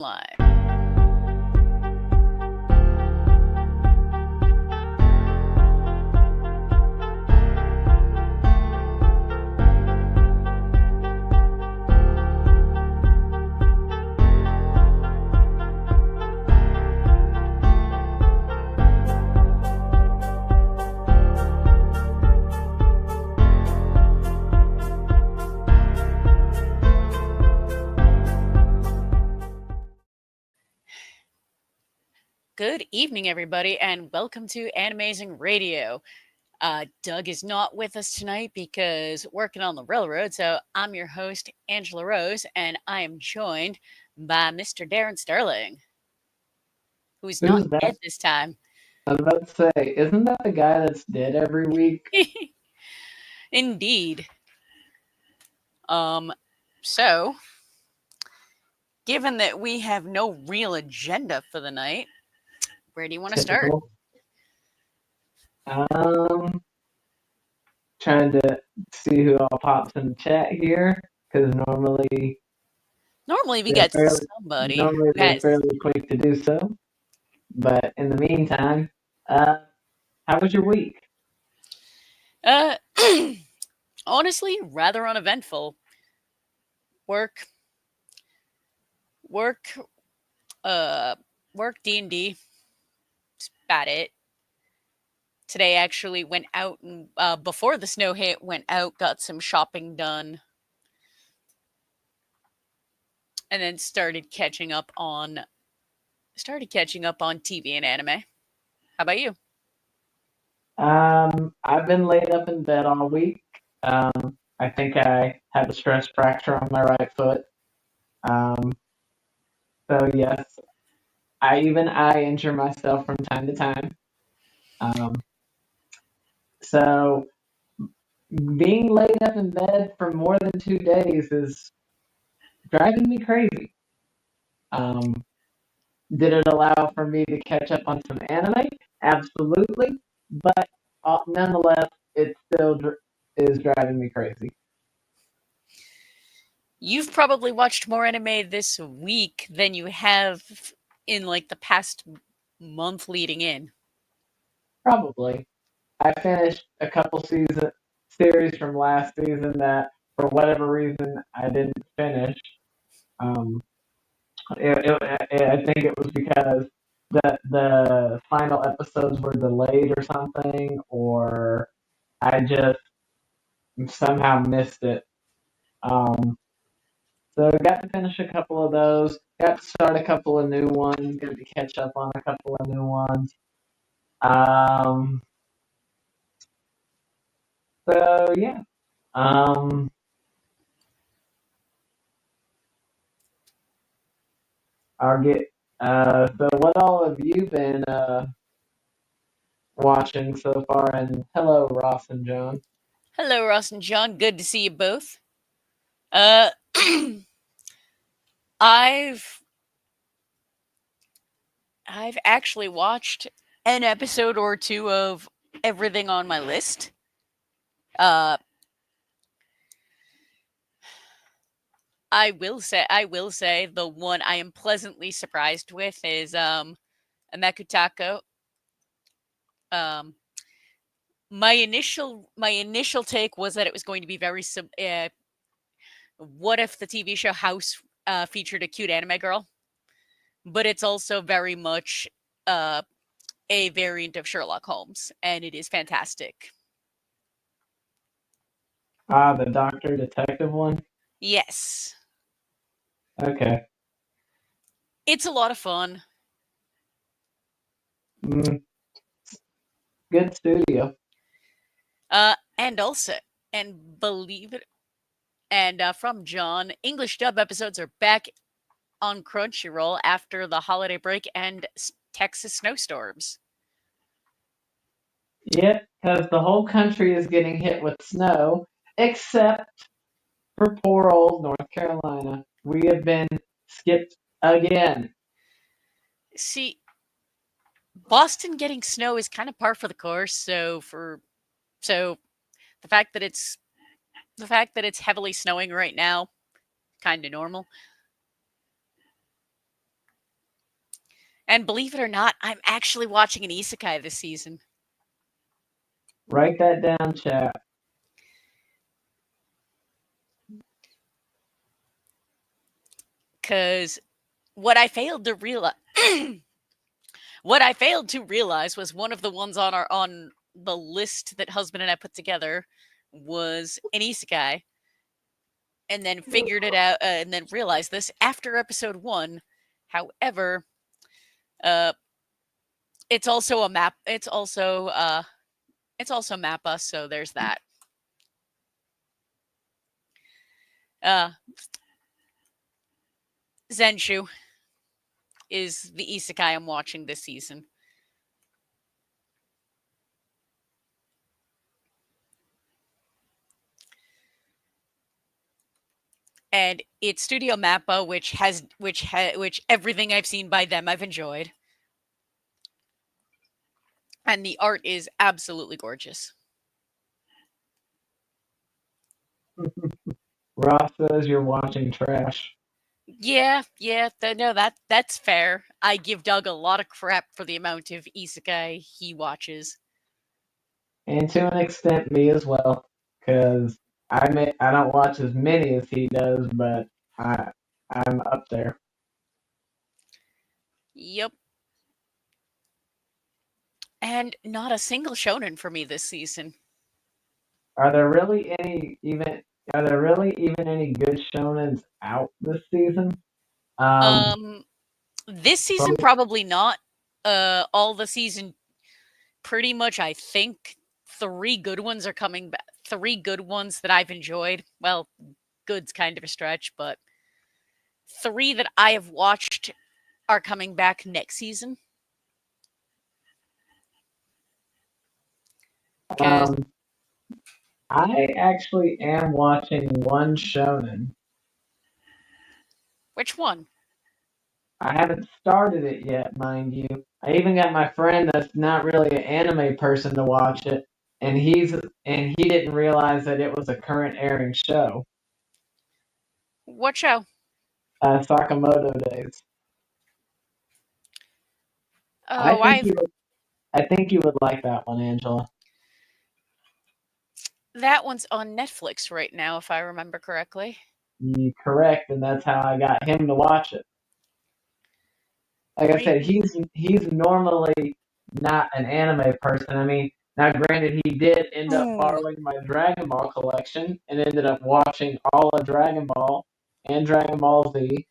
Live. Good evening, everybody, and welcome to Anime-Zing Radio. Doug is not with us tonight because working on the railroad, so I'm your host, Angela Rose, and I am joined by Mr. Darren Sterling, who's not Who's that? dead this time. I was about to say, isn't that the guy that's dead every week? Indeed. So, given that we have no real agenda for the night, where do you want to start? Typical. Trying to see who all pops in the chat here, because normally we get somebody. Normally they're fairly quick to do so. But in the meantime, how was your week? Honestly, rather uneventful. Work, D&D. That's about it. Today actually went out and before the snow hit, went out, got some shopping done, and then started catching up on TV and anime. How about you? I've been laid up in bed all week. I think I have a stress fracture on my right foot. So yes, I injure myself from time to time. So being laid up in bed for more than 2 days is driving me crazy. Did it allow for me to catch up on some anime? Absolutely, but nonetheless, it still is driving me crazy. You've probably watched more anime this week than you have in like the past month leading in. Probably. I finished a couple series from last season that, for whatever reason, I didn't finish. I think it was because the final episodes were delayed or something, or I just somehow missed it. So I got to finish a couple of those. Got to start a couple of new ones. Got to catch up on a couple of new ones. So yeah. I'll get. So what all have you been watching so far? And hello, Ross and John. Hello, Ross and John. Good to see you both. I've actually watched an episode or two of everything on my list. I will say the one I am pleasantly surprised with is Amekutako. My initial take was that it was going to be very what if the TV show House featured a cute anime girl? But it's also very much a variant of Sherlock Holmes, and it is fantastic. The Doctor Detective one? Yes. Okay. It's a lot of fun. Good studio. And believe it, and from John, English dub episodes are back on Crunchyroll after the holiday break and Texas snowstorms. Yep, because the whole country is getting hit with snow, except for poor old North Carolina. We have been skipped again. See, Boston getting snow is kind of par for the course. So the fact that it's heavily snowing right now, kind of normal. And believe it or not, I'm actually watching an isekai this season. Write that down, chat. Because what I failed to realize. What I failed to realize was one of the ones on the list that husband and I put together was an isekai, and then figured it out, and then realized this after episode 1. However, uh, it's also a map. It's also Mappa, so there's that. Uh, Zenshu is the isekai I'm watching this season. And it's Studio Mappa, which everything I've seen by them I've enjoyed, and the art is absolutely gorgeous. Ross says you're watching trash. Yeah, no, that's fair. I give Doug a lot of crap for the amount of isekai he watches. And to an extent, me as well. Because I don't watch as many as he does, but I, I'm up there. Yep. And not a single shonen for me this season. Are there really any even? Are there really even any good shonens out this season? Um, Um, this season from probably not. All the season, pretty much. I think 3 good ones are coming back. 3 good ones that I've enjoyed. Well, good's kind of a stretch, but 3 that I have watched are coming back next season. Because um, I actually am watching one shonen. which one? I haven't started it yet, mind you. I even got my friend that's not really an anime person to watch it, and he didn't realize that it was a current airing show. What show? Sakamoto Days. I Oh, think I've you would, I think you would like that one, Angela. that one's on Netflix right now, if I remember correctly. You correct, and that's how I got him to watch it. Like I I said, he's normally not an anime person. I mean, now granted, he did end up Ooh, borrowing my Dragon Ball collection and ended up watching all of Dragon Ball and Dragon Ball Z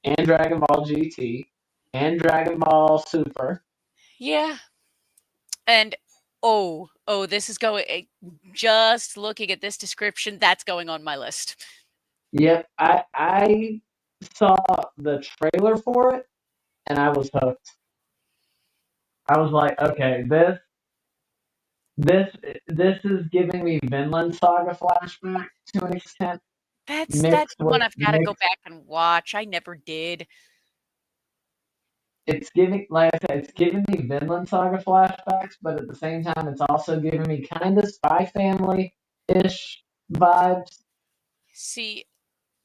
and Dragon Ball GT and Dragon Ball Super. yeah. And this is going. Just looking at this description, that's going on my list. Yep, I saw the trailer for it and I was hooked. I was like, okay, this this is giving me Vinland Saga flashbacks to an extent, That's mixed one with I've got to go mixed. back and watch. I never did. It's giving, like I said, it's giving me Vinland Saga flashbacks, but at the same time, it's also giving me kind of Spy Family ish vibes. See,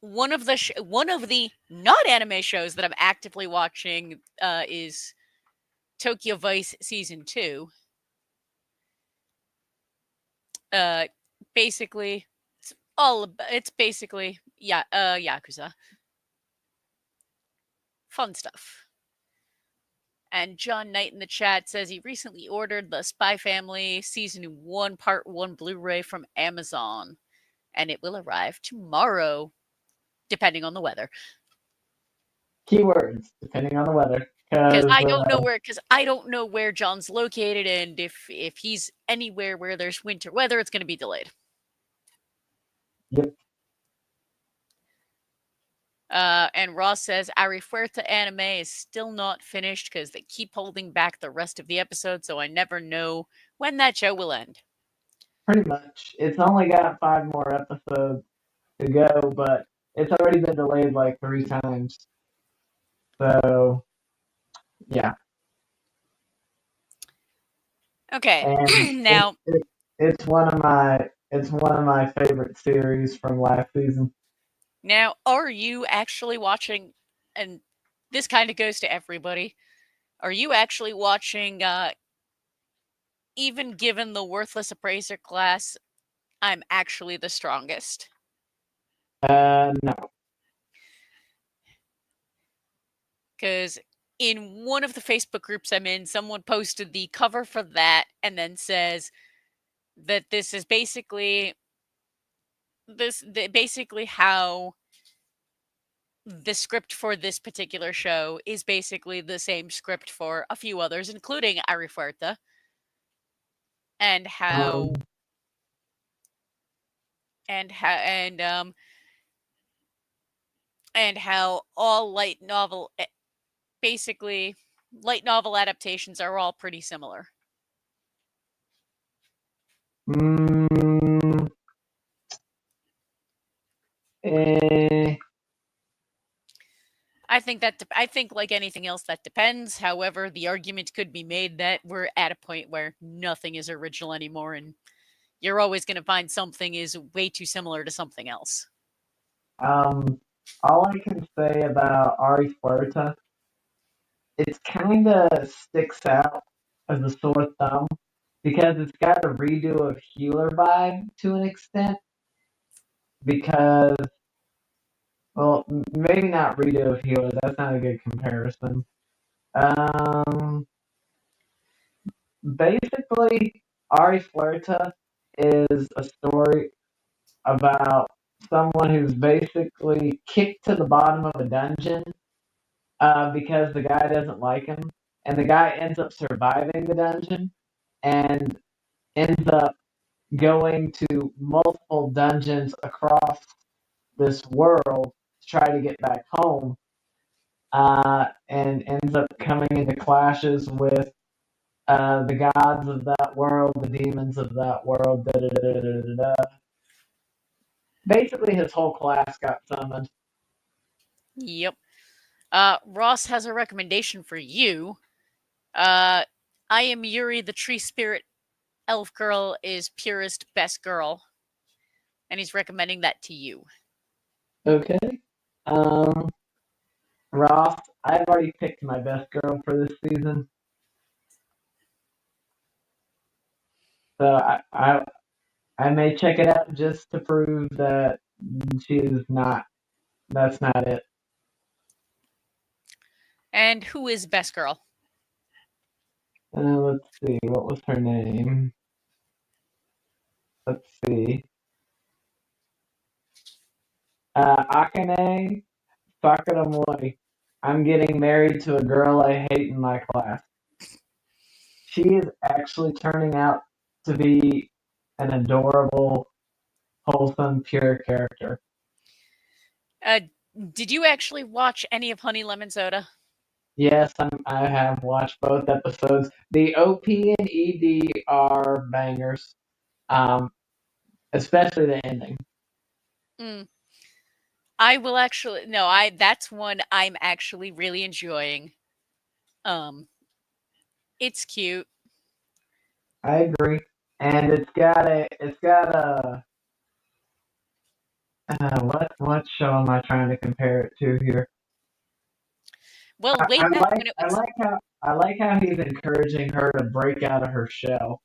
one of the not anime shows that I'm actively watching is Tokyo Vice season 2. Uh, basically, it's basically Yakuza. Fun stuff. And John Knight in the chat says he recently ordered the Spy Family season 1 part 1 Blu-ray from Amazon, and it will arrive tomorrow, depending on the weather. Keywords, depending on the weather. Because I don't know where John's located, and if he's anywhere where there's winter weather, it's going to be delayed. Yep, And Ross says Arifuerta anime is still not finished because they keep holding back the rest of the episode, so I never know when that show will end. pretty much. It's only got 5 more episodes to go, but it's already been delayed like 3 times. So, yeah. Okay, And now it's one of my favorite series from last season. are you actually watching? And this kind of goes to everybody. Are you actually watching, even given the worthless appraiser class, I'm actually the strongest? No. Because in one of the Facebook groups I'm in, someone posted the cover for that and then says that this is basically how the script for this particular show is basically the same script for a few others, including Arifuerta, and Um, how and how and how all basically light novel adaptations are all pretty similar. mm, eh, I think like anything else that depends. However, the argument could be made that we're at a point where nothing is original anymore and you're always going to find something is way too similar to something else. um, all I can say about Ari Fuerta, it's kind of sticks out as a sore thumb because it's got a redo of Healer vibe to an extent. Because, well, maybe not redo of Healer. That's not a good comparison. Um, Basically, Ari Fuerta is a story about someone who's basically kicked to the bottom of a dungeon because the guy doesn't like him, and the guy ends up surviving the dungeon and ends up going to multiple dungeons across this world to try to get back home, and ends up coming into clashes with the gods of that world, the demons of that world. Da, da, da, da, da, da, da. Basically, his whole class got summoned. Yep. Ross has a recommendation for you. I am Yuri, the tree spirit elf girl is purest best girl, and he's recommending that to you. Okay. Um, Ross, I've already picked my best girl for this season, so I may check it out just to prove that she's not. That's not it. And who is best girl? Let's see. What was her name? Let's see. Akane Sakaramori. I'm getting married to a girl I hate in my class. She is actually turning out to be an adorable, wholesome, pure character. Uh, did you actually watch any of Honey Lemon Soda? Yes, I have watched both episodes. The OP and ED are bangers, um, especially the ending. Mm, I will actually no. I That's one I'm actually really enjoying. Um, it's cute. I agree, and it's got a what show am I trying to compare it to here? Well, I, way I back like when it I was like how I like how he's encouraging her to break out of her shell.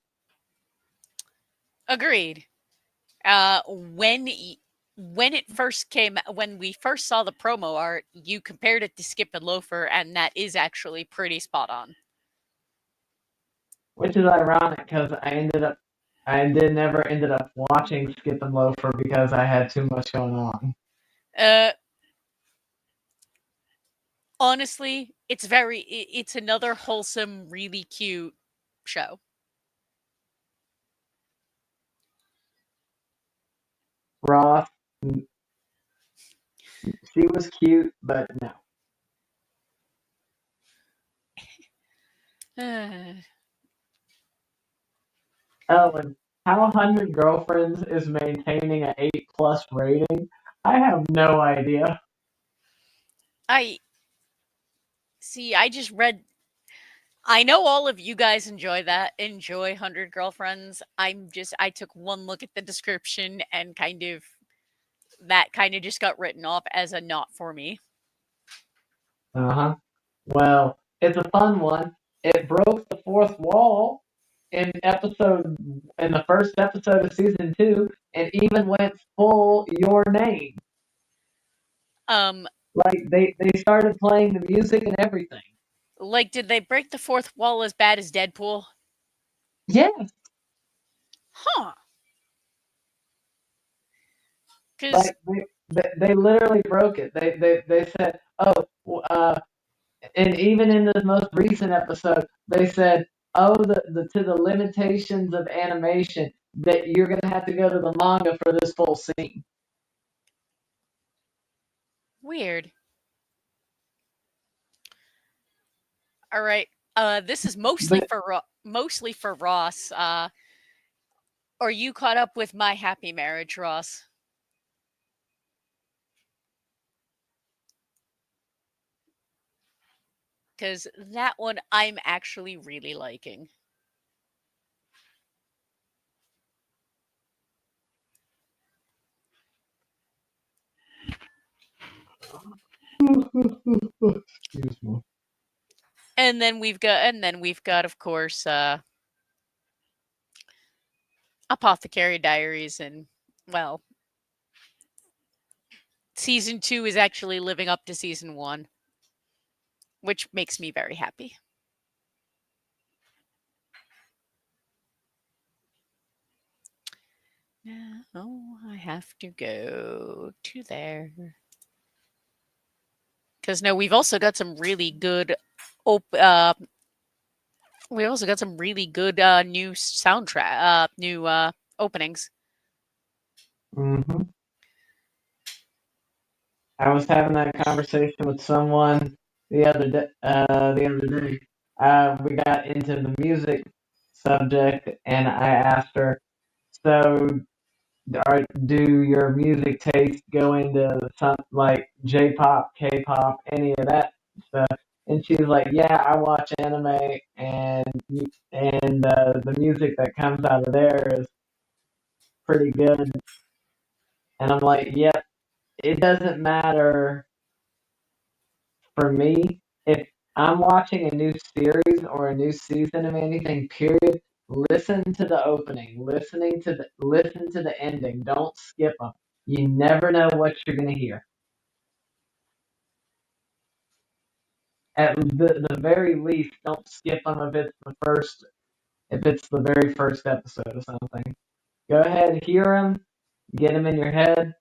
agreed. When it first came, when we first saw the promo art, you compared it to Skip and Loafer, and that is actually pretty spot on. Which is ironic because I did never ended up watching Skip and Loafer because I had too much going on. Uh, Honestly, it's another wholesome, really cute show. Ross, she was cute, but no. Oh, and how 100 Girlfriends is maintaining an 8+ rating? I have no idea. I see. I just read. I know all of you guys enjoy 100 Girlfriends. I took one look at the description and kind of just got written off as a not for me. Uh huh. Well, It's a fun one. It broke the fourth wall in the first episode of season 2, and even went full Your Name. Um, Like they started playing the music and everything. like, did they break the fourth wall as bad as Deadpool? Yes, Huh? Because like they literally broke it. They said, oh, and even in the most recent episode, they said, oh, the to the limitations of animation that you're gonna have to go to the manga for this full scene. weird. All right. This is mostly But for mostly for Ross. Are you caught up with My Happy Marriage, Ross? Because that one I'm actually really liking. excuse me. And then we've got, of course, Apothecary Diaries, and well, season 2 is actually living up to season 1, which makes me very happy. Now I have to go to there. Because no, we've also got some really good we also got some really good new soundtrack new openings. Hmm. I was having that conversation with someone the other day. We got into the music subject, and I asked her, "So, do your music taste go into some like J-pop, K-pop, any of that stuff?" And she was like, "Yeah, I watch anime, and the music that comes out of there is pretty good." And I'm like, "Yep, it doesn't matter for me if I'm watching a new series or a new season of anything. Period. Listen to the opening. Listen to the ending. Don't skip them. You never know what you're gonna hear. At the very least, don't skip them if it's the very first episode or something. Go ahead, hear them, get them in your head,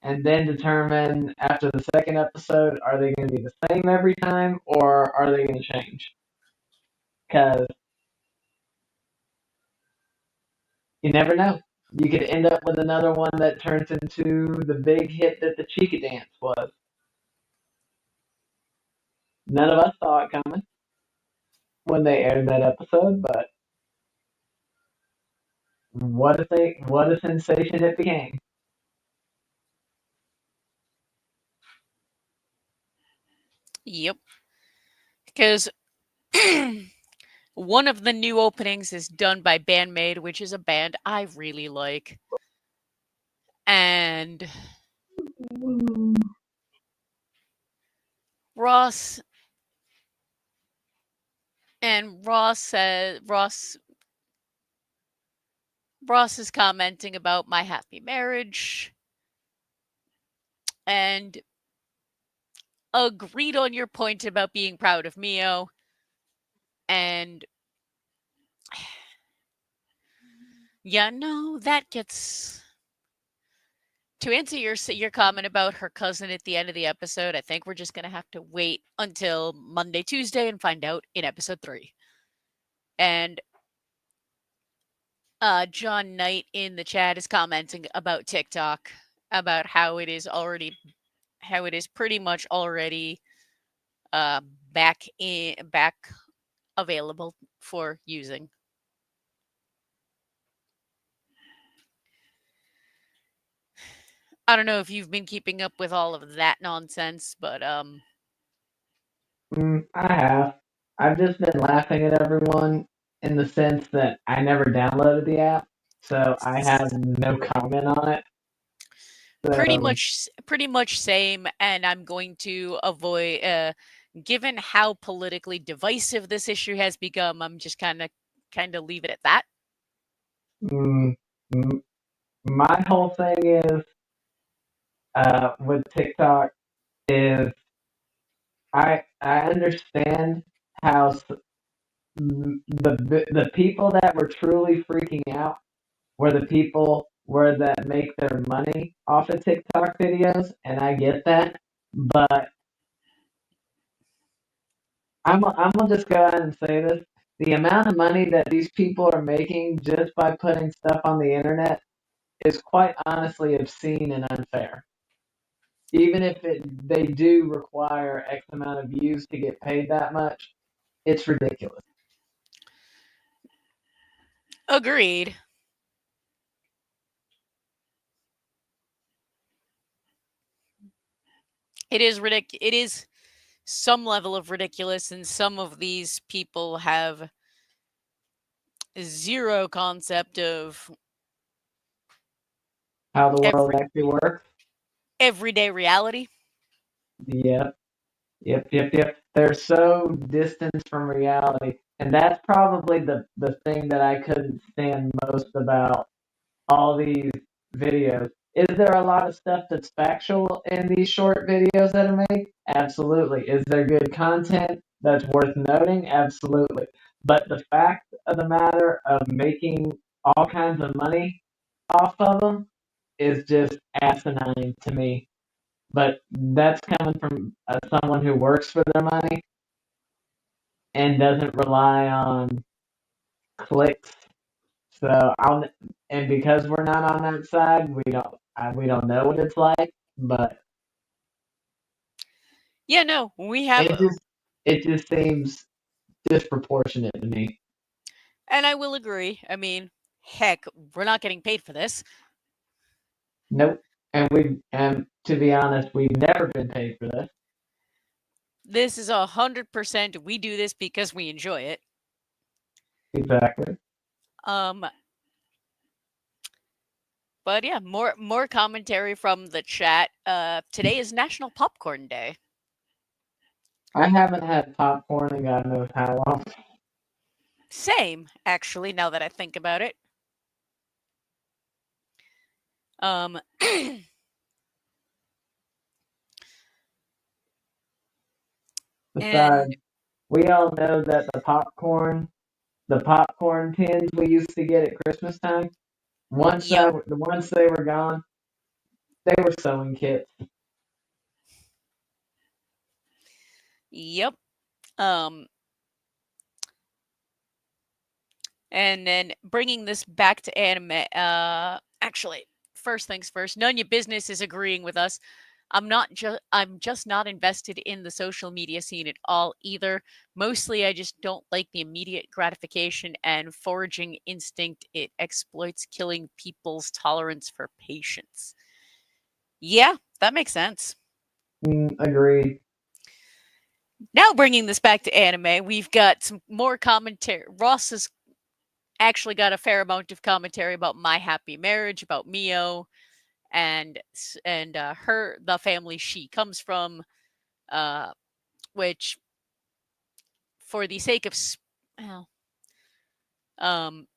and then determine after the second episode, are they going to be the same every time or are they going to change? Because you never know. You could end up with another one that turns into the big hit that the Chica Dance was. None of us saw it coming when they aired that episode, but what a sensation it became. Yep. Because one of the new openings is done by Bandmade, which is a band I really like. And Ross Ross says Ross is commenting about My Happy Marriage and agreed on your point about being proud of Mio. And yeah, no, that gets to answer your comment about her cousin at the end of the episode. I think we're just gonna have to wait until Monday, Tuesday, and find out in episode 3. And John Knight in the chat is commenting about TikTok, about how it is pretty much already uh, back available for using. I don't know if you've been keeping up with all of that nonsense, but I have. I've just been laughing at everyone in the sense that I never downloaded the app, so I have no comment on it. So pretty much same. And I'm going to avoid. given how politically divisive this issue has become, I'm just kind of leave it at that. Mm, mm, my whole thing is with TikTok is I understand how the people that were truly freaking out were the people where that make their money off of TikTok videos, and I get that. But I'm gonna just go ahead and say this: the amount of money that these people are making just by putting stuff on the internet is quite honestly obscene and unfair. Even if they do require X amount of views to get paid that much, it's ridiculous. Agreed. It is some level of ridiculous, and some of these people have zero concept of How the world every actually works. everyday reality. Yep, yep. They're so distant from reality, and that's probably the thing that I couldn't stand most about all these videos. Is there a lot of stuff that's factual in these short videos that are made? Absolutely. Is there good content that's worth noting? Absolutely. But the fact of the matter of making all kinds of money off of them is just asinine to me. But that's coming from someone who works for their money and doesn't rely on clicks. So I'll and because we're not on that side, we don't know what it's like. But Yeah, no, we have, it just it just seems disproportionate to me. and I will agree. I mean, heck, we're not getting paid for this. Nope. And to be honest, we've never been paid for this. This is 100%. We do this because we enjoy it. Exactly. Um, but yeah, more commentary from the chat. Today is National Popcorn Day. I haven't had popcorn in God knows how long. Same, actually. Now that I think about it. Um, and Besides, we all know that the popcorn tins we used to get at Christmas time, yep, once they were gone, they were sewing kits. yep. Um, and then bringing this back to anime. Actually, first things first. None of your business is agreeing with us. I'm just not invested in the social media scene at all either. Mostly I just don't like the immediate gratification and foraging instinct it exploits, killing people's tolerance for patience. Yeah, that makes sense. Agreed. Now bringing this back to anime, we've got some more commentary. Ross has actually got a fair amount of commentary about My Happy Marriage, about Mio, and her the family she comes from, uh, which for the sake of well, um,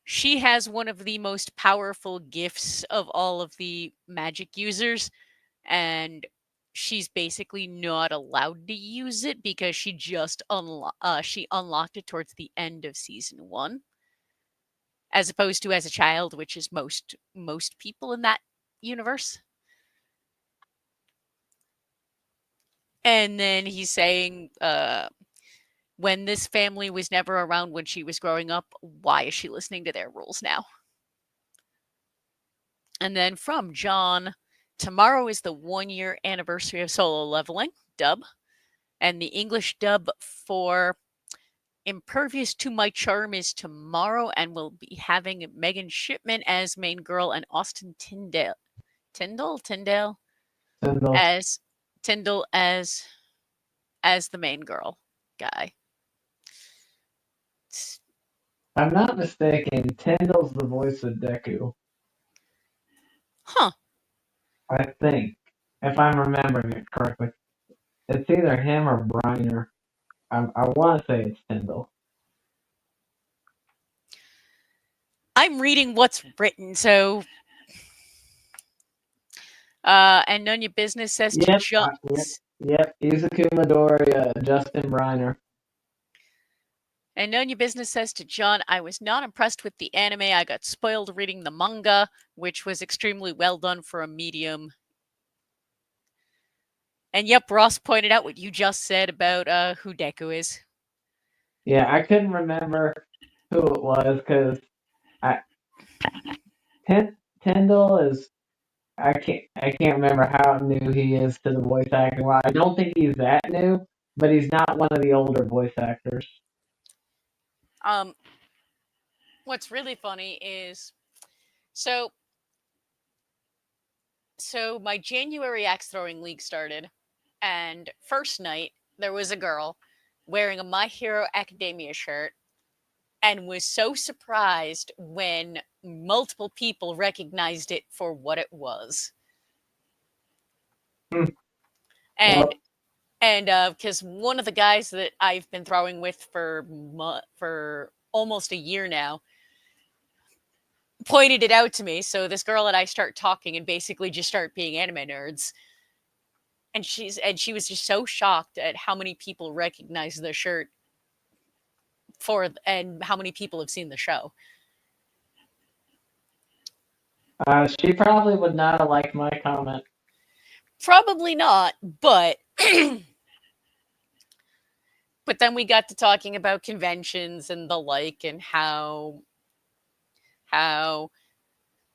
she has one of the most powerful gifts of all of the magic users, and she's basically not allowed to use it because she unlocked it towards the end of season 1, as opposed to as a child, which is most people in that universe. And then he's saying, when this family was never around when she was growing up, why is she listening to their rules now? And then from John, tomorrow is the 1 year anniversary of Solo Leveling, dub. And the English dub for Impervious to My Charm is tomorrow, and we'll be having Megan Shipman as main girl and Austin Tyndall Tyndall. as Tyndall as the main girl guy. If I'm not mistaken, Tyndall's the voice of Deku. Huh. I think. if I'm remembering it correctly. It's either him or Briner. I want to say it's Tyndall. I'm reading what's written, so and none of your business says to Yep, John. yep. Izuku Midori, Justin Briner. And none of your business says to John, I was not impressed with the anime. I got spoiled reading the manga, which was extremely well done for a medium. And yep, Ross pointed out what you just said about who Deku is. Yeah, I couldn't remember who it was because I Tyndall is I can't remember how new he is to the voice acting. Well, I don't think he's that new, but he's not one of the older voice actors. Um, what's really funny is so so my January axe throwing league started, and first night there was a girl wearing a My Hero Academia shirt and was so surprised when multiple people recognized it for what it was. Hmm. And Well, because one of the guys that I've been throwing with for almost a year now pointed it out to me. So this girl and I start talking and basically just start being anime nerds. And she was just so shocked at how many people recognize the shirt for and how many people have seen the show. she probably would not have liked my comment. Probably not, but but then we got to talking about conventions and the like and how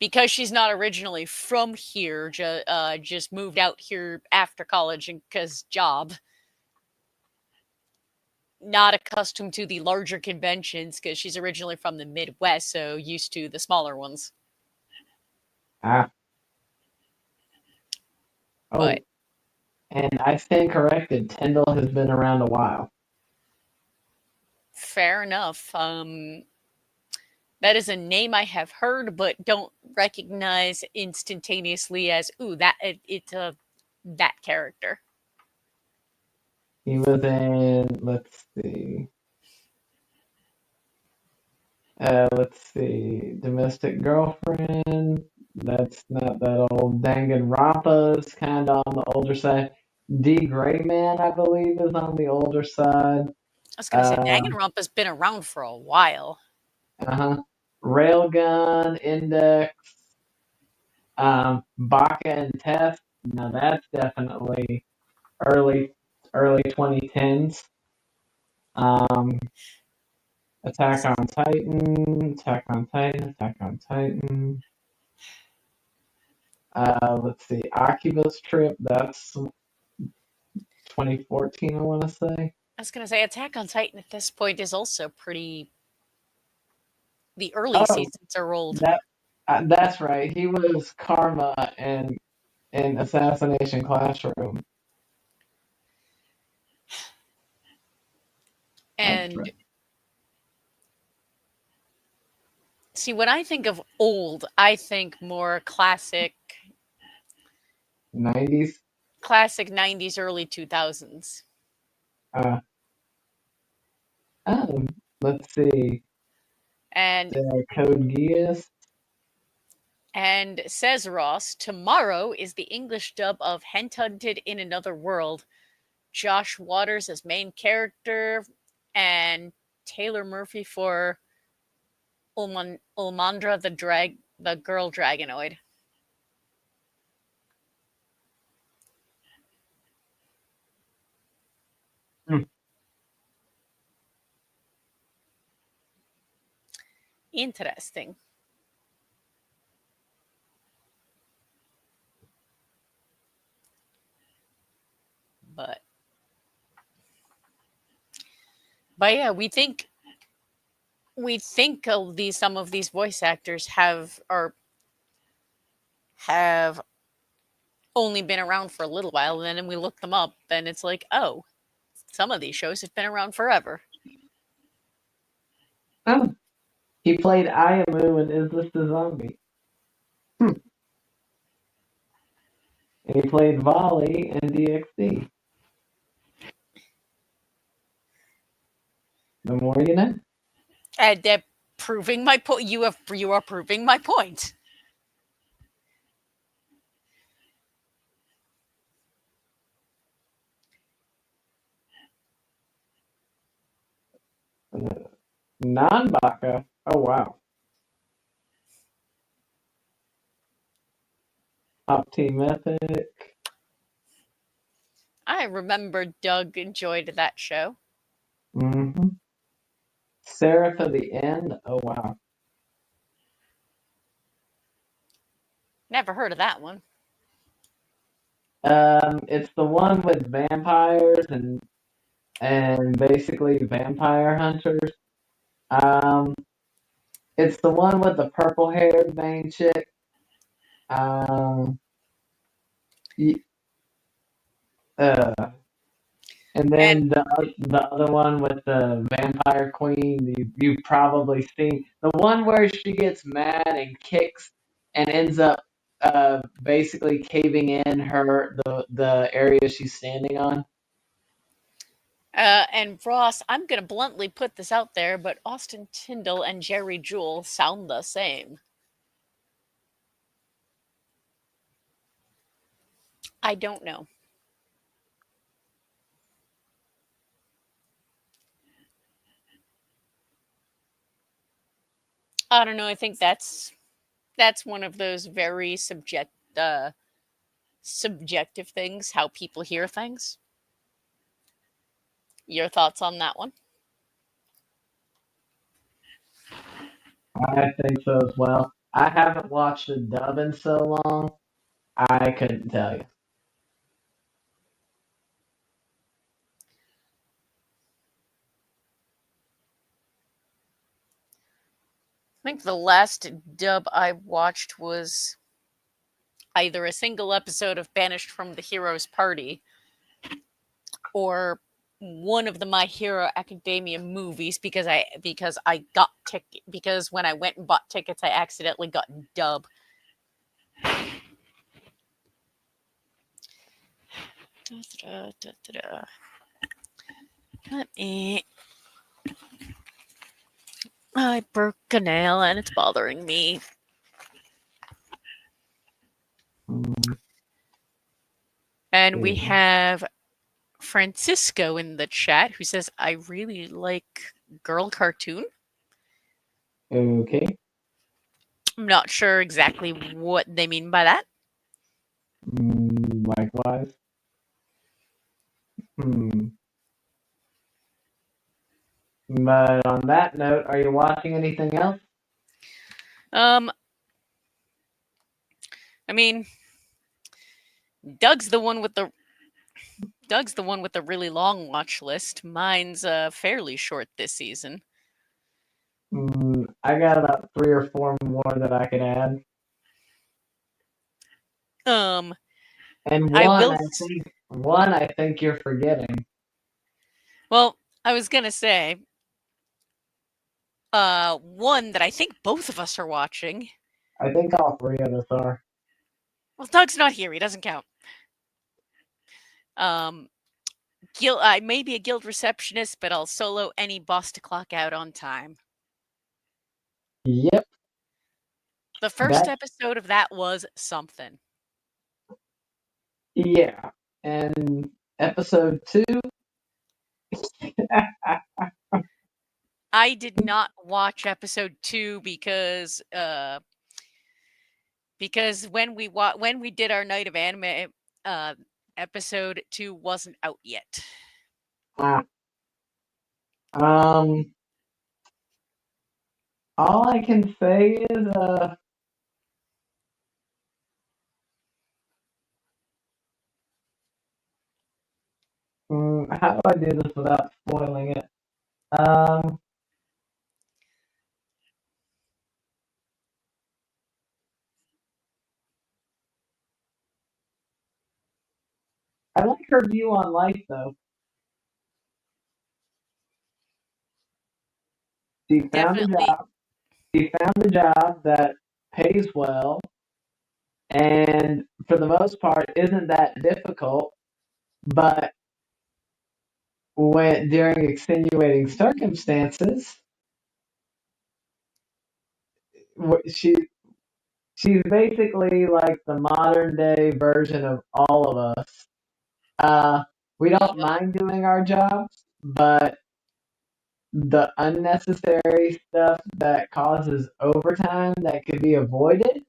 because she's not originally from here, just moved out here after college and because job, not accustomed to the larger conventions because she's originally from the Midwest, so used to the smaller ones. Ah, But oh, and I stand corrected. Tyndall has been around a while. fair enough. That is a name I have heard, but don't recognize instantaneously as ooh it's a that character. He was in. Let's see, Domestic Girlfriend. That's not that old. Danganronpa's kind of on the older side. D. Gray Man, I believe, is on the older side. I was gonna say Uh, Danganronpa's been around for a while. uh-huh. Railgun, Index, Baka and Test. Now that's definitely early early 2010s. Um, Attack on Titan, Attack on Titan. Let's see, Oculus Trip. That's 2014, I want to say. I was gonna say Attack on Titan at this point is also pretty. The early Oh, seasons are old, that's right. He was Karma and in Assassination Classroom. That's and right. see when I think of old, I think more '90s. classic '90s, early 2000s. Uh, oh, let's see. And The Code Geass. says Ross, tomorrow is the English dub of Headhunted in Another World. Josh Waters as main character, and Taylor Murphy for Ulmandra the girl dragonoid. Hmm. Interesting. But yeah, we think of these some of these voice actors have only been around for a little while, and then we look them up, and it's like, oh, some of these shows have been around forever. Oh, he played Ayamu in Is This the Zombie? Hmm. He played Volley in DxD. The more you know. And they're proving my point. You are proving my point. Non-Baka. Oh wow. Top Team Epic. I remember Doug enjoyed that show. Mm-hmm. Seraph of the End. Oh wow. Never heard of that one. It's the one with vampires and basically vampire hunters. Um, it's the one with the purple haired main chick. Um, y- uh, and And then the other one with the vampire queen. You've probably seen the one where she gets mad and kicks and ends up basically caving in the area she's standing on. and Ross, I'm gonna bluntly put this out there, but Austin Tyndall and Jerry Jewell sound the same. I don't know. I don't know. I think that's one of those very subjective things, how people hear things. Your thoughts on that one? I think so as well. I haven't watched the dub in so long. I couldn't tell you. I think the last dub I watched was either a single episode of Banished from the Hero's Party or one of the My Hero Academia movies because when I went and bought tickets I accidentally got dub. Let me. I broke a nail and it's bothering me. Mm, And we yeah. have Francisco in the chat who says, I really like girl cartoon. Okay. I'm not sure exactly what they mean by that. Likewise. Hmm. But on that note, are you watching anything else? Um, I mean, Doug's the one with the Doug's the one with the really long watch list. Mine's fairly short this season. I got about three or four more that I could add, Um, and I will. one I think you're forgetting. Well, I was gonna say one that I think both of us are watching. I think all three of us are. Well, Doug's not here; he doesn't count. Um, I may be a guild receptionist, but I'll solo any boss to clock out on time. Yep, The first that episode of that was something. yeah. And episode two, I did not watch episode 2 because when we did our night of anime, uh, episode 2 wasn't out yet. uh, um, all I can say is how do I do this without spoiling it? Um, I like her view on life though. She found a Definitely. job. She found a job that pays well, and for the most part isn't that difficult. But when during extenuating circumstances, she she's basically like the modern day version of all of us. We don't Yep. mind doing our jobs, but the unnecessary stuff that causes overtime that could be avoided,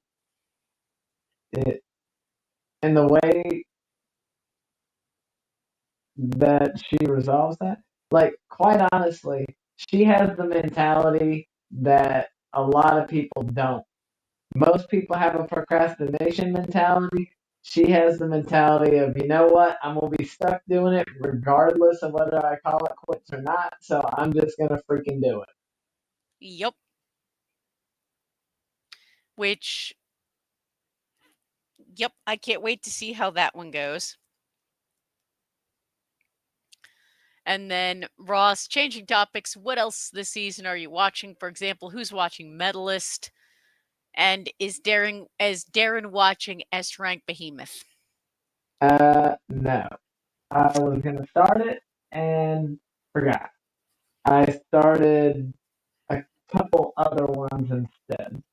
it, and the way that she resolves that, like quite honestly, she has the mentality that a lot of people don't. Most people have a procrastination mentality. She has the mentality of, you know what, I'm gonna be stuck doing it regardless of whether I call it quits or not, so I'm just gonna freaking do it. Yep. Which, yep, I can't wait to see how that one goes. And then Ross, changing topics, what else this season are you watching? For example, who's watching Medalist? And is Darren watching S Rank Behemoth? No. I was gonna start it and forgot. I started a couple other ones instead.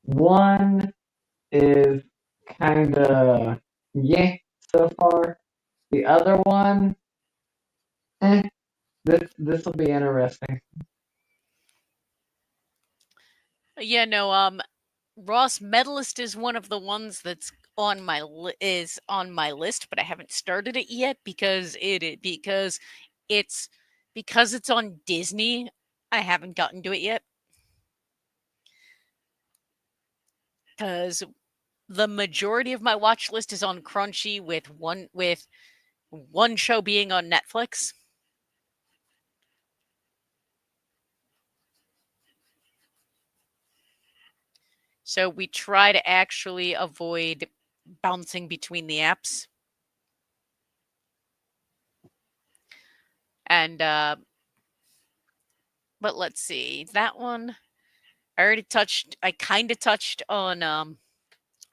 One is kind of yeah so far. The other one, eh, this will be interesting. Yeah, no, Ross Medalist is one of the ones that's on my is on my list, but I haven't started it yet it's because it's on Disney. I haven't gotten to it yet because the majority of my watch list is on Crunchy with one show being on Netflix. So we try to actually avoid bouncing between the apps. And but let's see. That one I kind of touched on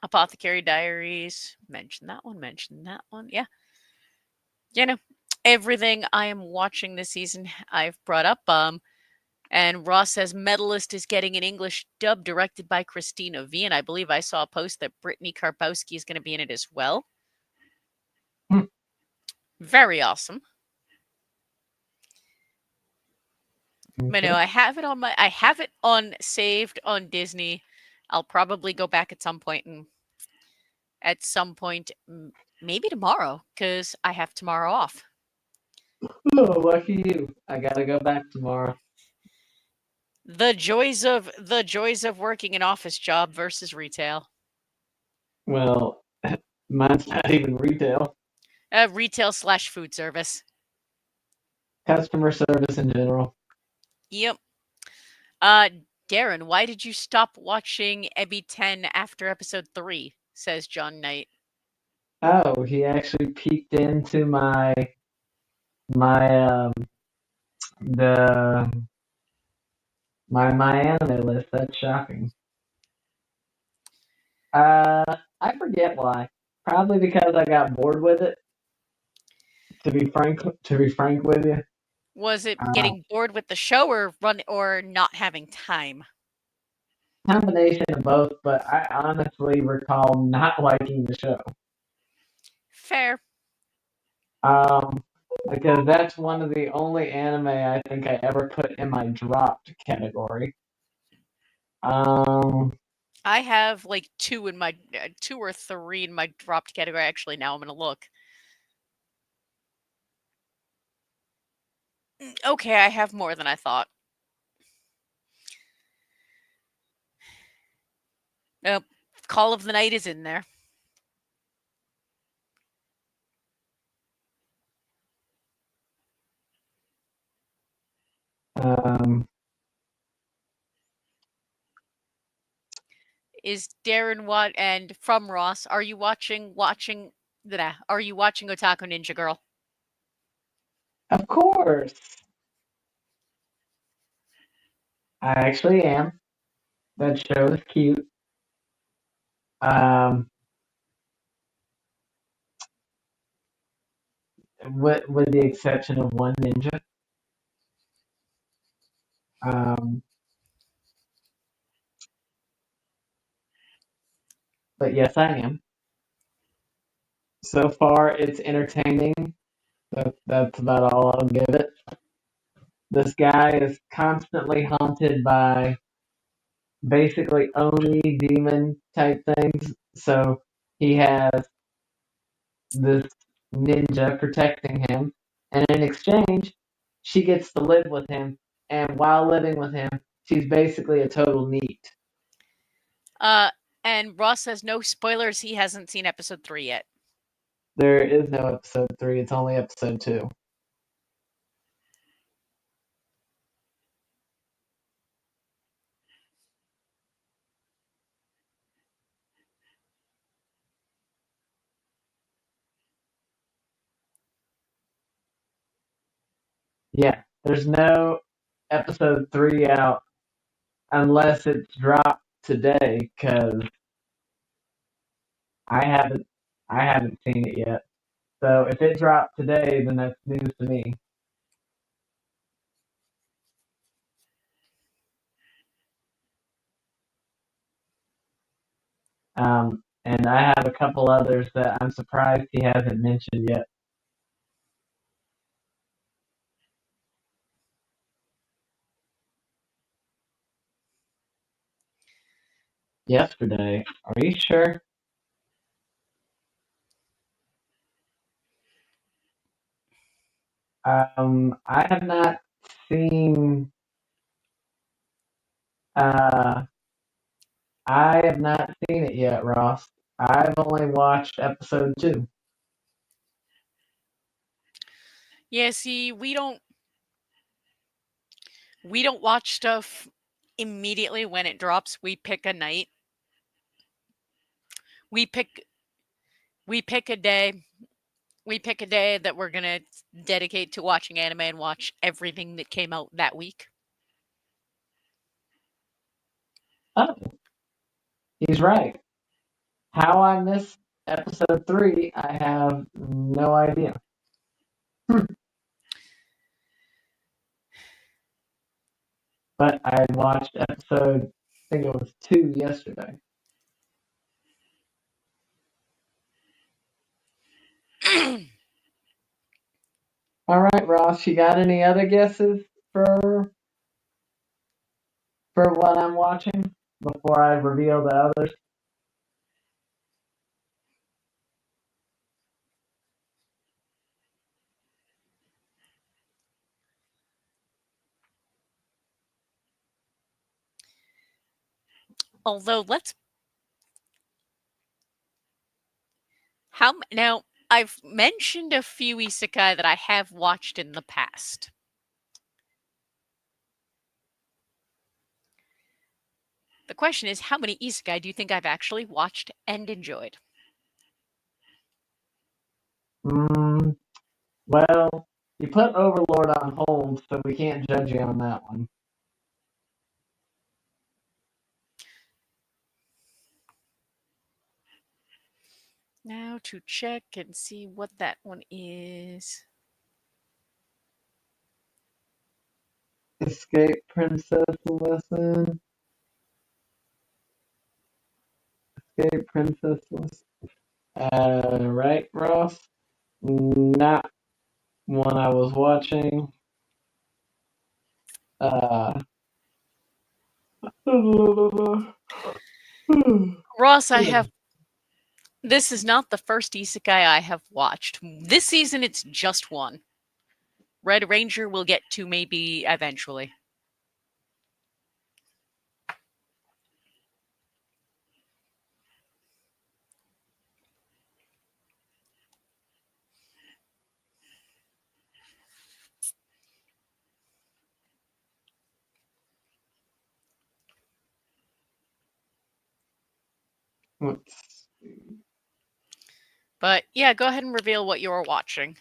Apothecary Diaries. Mention that one. Yeah. You know, everything I am watching this season I've brought up. And Ross says Medalist is getting an English dub directed by Christina V. And I believe I saw a post that Brittany Karpowski is going to be in it as well. Hmm, Very awesome. But no, okay. I have it on saved on Disney. I'll probably go back at some point, maybe tomorrow, because I have tomorrow off. Oh, lucky you. I gotta go back tomorrow. The joys of working an office job versus retail. Well, mine's not even retail. Retail slash food service. Customer service in general. Yep. Uh, Darren, why did you stop watching Ebby 10 after episode 3? Says John Knight. Oh, he actually peeked into my the my anime list. That's shocking. I forget why. Probably because I got bored with it. To be frank with you, Was it uh, getting bored with the show or not having time? combination of both. But I honestly recall not liking the show. Fair. Um, because that's one of the only anime I think I ever put in my dropped category. Um, I have like two or three in my dropped category. Actually, now I'm gonna look. Okay, I have more than I thought. Uh, Call of the Night is in there. um, Is Darren what and from Ross? Are you watching Otaku Ninja Girl? of course. I actually am. That show is cute. Um, with the exception of one ninja. Um, but yes, I am. So far, it's entertaining. That's about all I'll give it. This guy is constantly haunted by basically only demon type things. So he has this ninja protecting him, and in exchange, she gets to live with him. And while living with him, she's basically a total neat. Uh, and Ross says no spoilers. He hasn't seen episode 3 yet. There is no episode 3, it's only episode 2. Yeah, there's no episode 3 out unless it's dropped today, because I haven't I haven't seen it yet. So if it dropped today, then that's news to me. And I have a couple others that I'm surprised he hasn't mentioned yet. Yesterday, are you sure? I have not seen. Uh, I have not seen it yet, Ross. I've only watched episode 2. Yeah, see, we don't watch stuff immediately when it drops. We pick a night. We pick we pick a day. We pick a day that we're going to dedicate to watching anime and watch everything that came out that week. Oh, he's right. How I missed episode 3, I have no idea. But I watched episode, I think it was 2 yesterday. All right, Ross, you got any other guesses for for what I'm watching before I reveal the others? Although let's how now I've mentioned a few isekai that I have watched in the past. The question is, how many isekai do you think I've actually watched and enjoyed? Mm, well, you put Overlord on hold, so we can't judge you on that one. Now to check and see what that one is. Escape Princess Lesson. Escape Princess Lesson. Right, Ross? Not one I was watching. Uh, Ross, I have. This is not the first isekai I have watched. This season, it's just one. Red Ranger will get to maybe eventually. let's But yeah, go ahead and reveal what you're watching.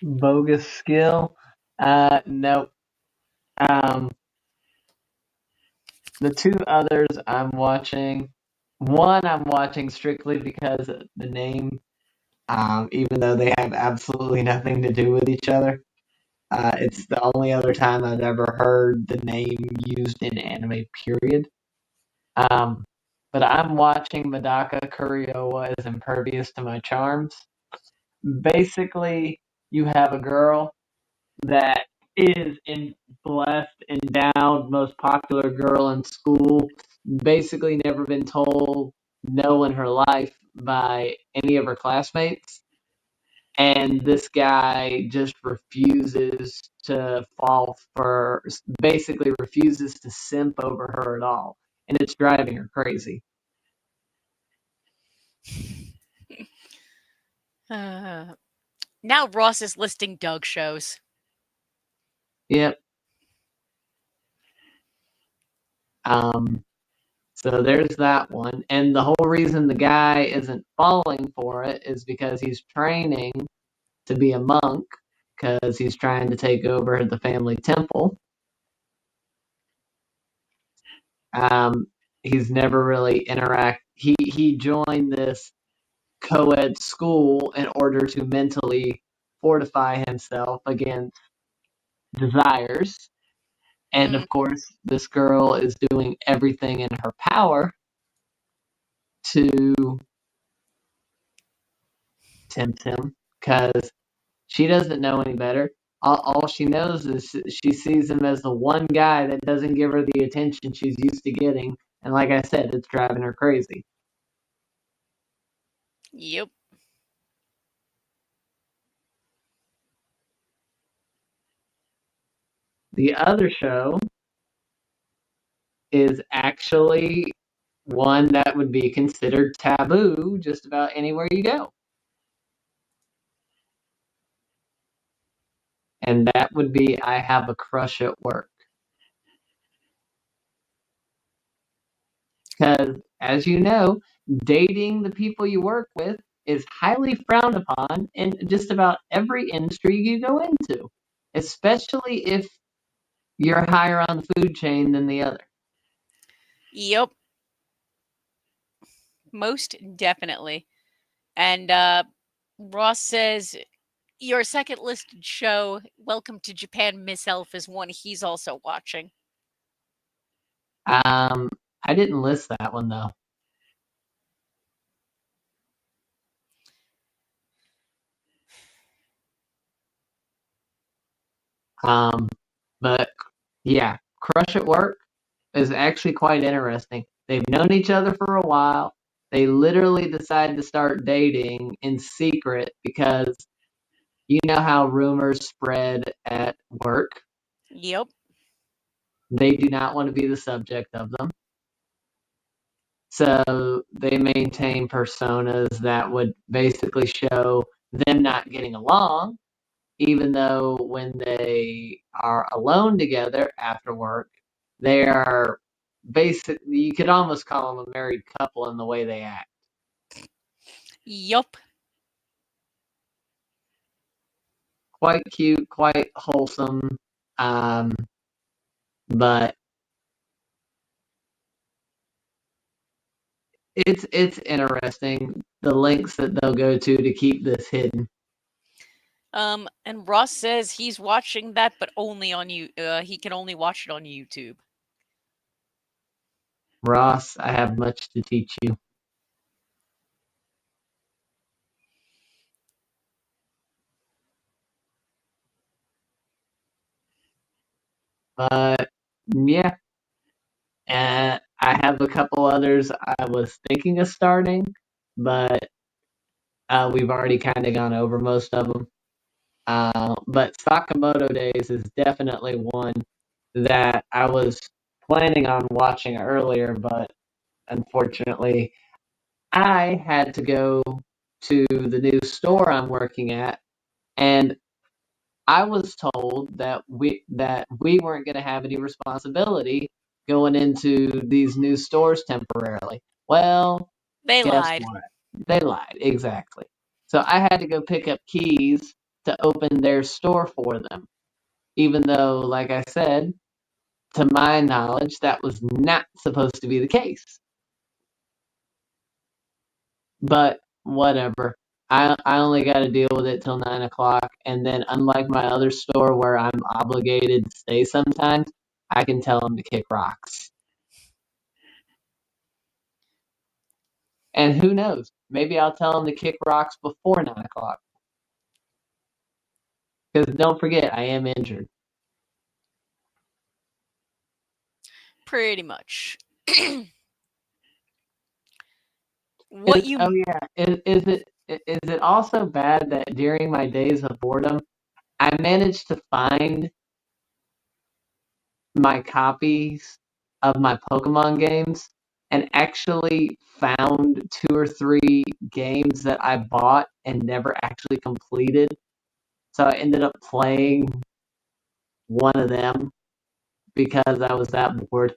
Bogus skill. Nope. Um, The two others I'm watching, one I'm watching strictly because of the name, even though they have absolutely nothing to do with each other. It's the only other time I've ever heard the name used in anime, period. Um, but I'm watching Madaka Kuriowa is impervious to my charms. Basically, you have a girl that is in blessed, endowed, most popular girl in school, basically never been told no in her life by any of her classmates. And this guy just refuses to fall for, basically refuses to simp over her at all. And it's driving her crazy. Uh, Now Ross is listing Doug shows. Yep. Um, So there's that one. And the whole reason the guy isn't falling for it is because he's training to be a monk because he's trying to take over the family temple. Um, he's never really interact. He joined this co-ed school in order to mentally fortify himself against desires. And Mm, of course, this girl is doing everything in her power to tempt him because she doesn't know any better. All she knows is she sees him as the one guy that doesn't give her the attention she's used to getting. And like I said, it's driving her crazy. yep. The other show is actually one that would be considered taboo just about anywhere you go. And that would be I Have a Crush at Work. Because, as you know, dating the people you work with is highly frowned upon in just about every industry you go into, especially if you're higher on the food chain than the other. Yep. Most definitely. And Ross says your second listed show, Welcome to Japan, Miss Elf, is one he's also watching. Um, I didn't list that one though. Um, but yeah, Crush at Work is actually quite interesting. They've known each other for a while. They literally decide to start dating in secret because you know how rumors spread at work. Yep. They do not want to be the subject of them. So they maintain personas that would basically show them not getting along, even though when they are alone together after work, they are basically, you could almost call them a married couple in the way they act. Yup. Quite cute, quite wholesome, um, but it's interesting the lengths that they'll go to keep this hidden. And Ross says he's watching that, but only on you. He can only watch it on YouTube. Ross, I have much to teach you. But yeah, I have a couple others I was thinking of starting, but we've already kind of gone over most of them. But Sakamoto Days is definitely one that I was planning on watching earlier, but unfortunately, I had to go to the new store I'm working at, and I was told that we weren't going to have any responsibility going into these new stores temporarily. Well, They guess lied. what? They lied, exactly. So I had to go pick up keys to open their store for them. Even though, like I said, to my knowledge, that was not supposed to be the case. But whatever. I only got to deal with it till 9 o'clock, and then unlike my other store where I'm obligated to stay sometimes, I can tell them to kick rocks. And who knows? Maybe I'll tell them to kick rocks before 9 o'clock. Because don't forget, I am injured. Pretty much. What you Oh yeah, is it also bad that during my days of boredom, I managed to find my copies of my Pokemon games and actually found 2 or 3 games that I bought and never actually completed. So I ended up playing one of them because I was that bored.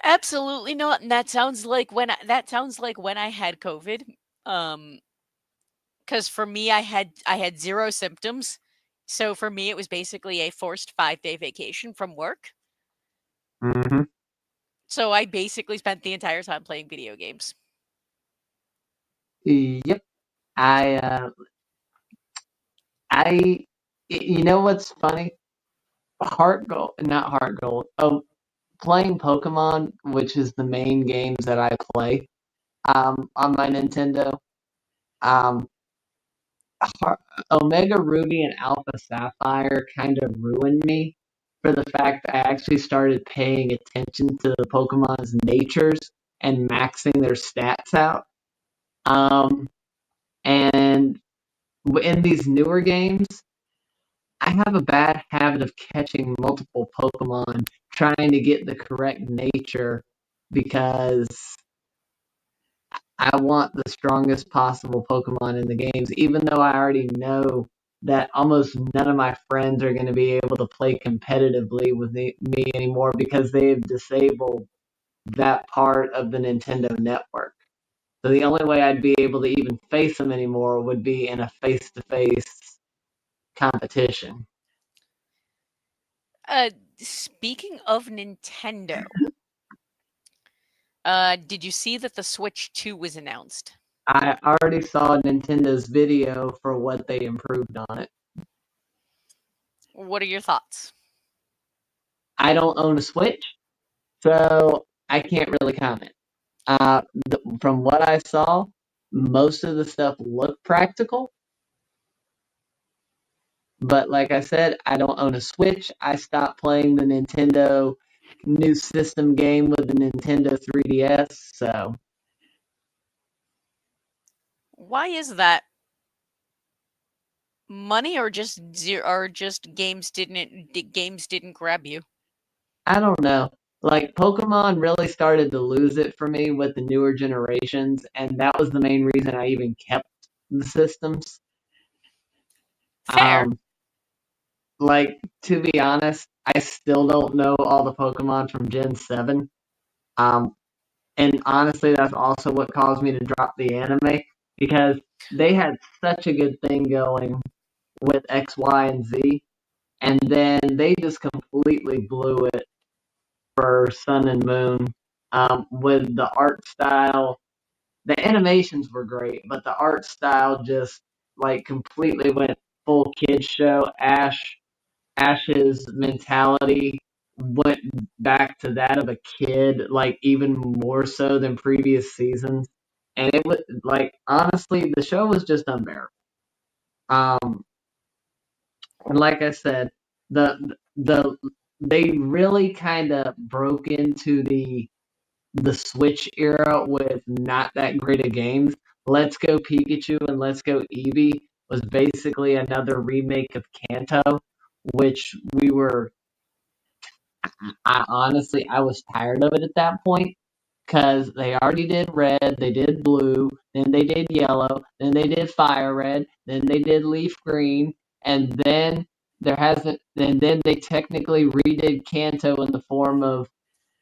Absolutely not, and that sounds like when I had COVID. Because for me, I had 0 symptoms, so for me, it was basically a forced 5-day vacation from work. Hmm. So I basically spent the entire time playing video games. Yep. I you know what's funny? Heart gold, not heart gold. Oh, playing Pokemon, which is the main games that I play on my Nintendo. Um, Omega Ruby and Alpha Sapphire kind of ruined me for the fact that I actually started paying attention to the Pokemon's natures and maxing their stats out. Um, and in these newer games, I have a bad habit of catching multiple Pokemon trying to get the correct nature because I want the strongest possible Pokemon in the games, even though I already know that almost none of my friends are going to be able to play competitively with me anymore because they've disabled that part of the Nintendo network. So the only way I'd be able to even face them anymore would be in a face to face competition. Uh, Speaking of Nintendo, did you see that the Switch 2 was announced? I already saw Nintendo's video for what they improved on it. What are your thoughts? I don't own a Switch, so I can't really comment. From what I saw, most of the stuff looked practical, but like I said, I don't own a Switch. I stopped playing the Nintendo new system game with the Nintendo 3DS, so Why is that? Money or just or just games didn't grab you? I don't know. Like Pokemon really started to lose it for me with the newer generations, and that was the main reason I even kept the systems. Fair. Um, like to be honest, I still don't know all the Pokemon from Gen 7. Um, and honestly, that's also what caused me to drop the anime because they had such a good thing going with X, Y, and Z, and then they just completely blew it for Sun and Moon with the art style. The animations were great, but the art style just like completely went full kids show. Ash's mentality went back to that of a kid, like even more so than previous seasons. And it was like honestly, the show was just unbearable. Um, and like I said, the they really kind of broke into the Switch era with not that great of games. Let's Go Pikachu and Let's Go Eevee was basically another remake of Kanto, which we were I honestly I was tired of it at that point because they already did red, they did blue, then they did yellow, then they did fire red, then they did leaf green, and then there hasn't and then they technically redid Kanto in the form of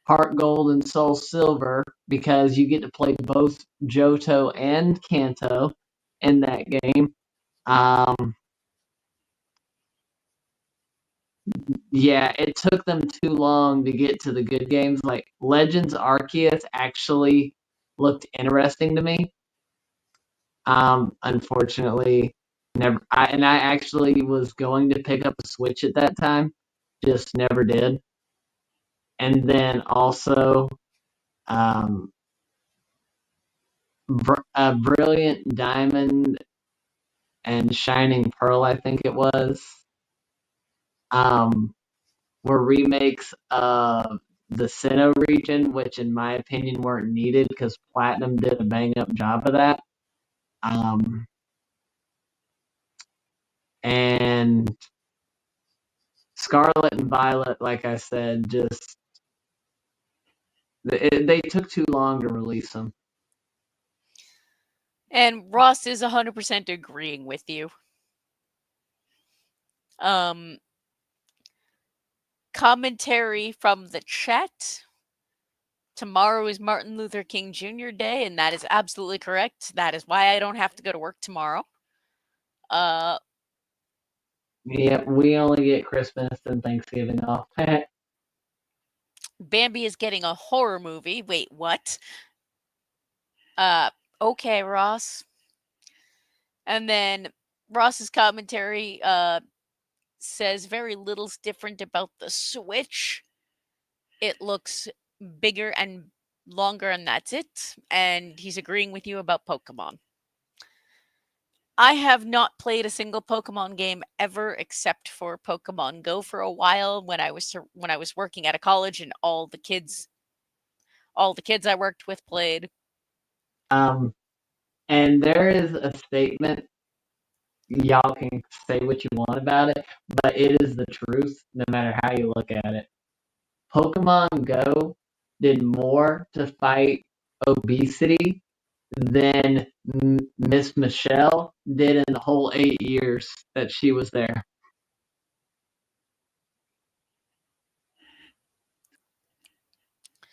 Heart Gold and Soul Silver because you get to play both Johto and Kanto in that game. Um, Yeah, it took them too long to get to the good games. Like Legends Arceus actually looked interesting to me. Unfortunately, never. I actually was going to pick up a Switch at that time, just never did. And then also, um, Brilliant Diamond and Shining Pearl, I think it was, um, were remakes of the Sinnoh region, which in my opinion weren't needed because Platinum did a bang up job of that. Um, and Scarlet and Violet, like I said, just they took too long to release them. And Ross is 100% agreeing with you. Um, Commentary from the chat. Tomorrow is Martin Luther King Jr. Day, and that is absolutely correct. That is why I don't have to go to work tomorrow. Uh, Yeah, we only get Christmas and Thanksgiving off. Bambi is getting a horror movie. Wait, what? Uh, okay, Ross. And then Ross's commentary says very little's different about the Switch. It looks bigger and longer, and that's it. And he's agreeing with you about Pokemon. I have not played a single Pokemon game ever except for Pokemon Go for a while when I was working at a college and all the kids I worked with played. um, and there is a statement, y'all can say what you want about it, but it is the truth no matter how you look at it. Pokemon Go did more to fight obesity than Miss Michelle did in the whole 8 years that she was there.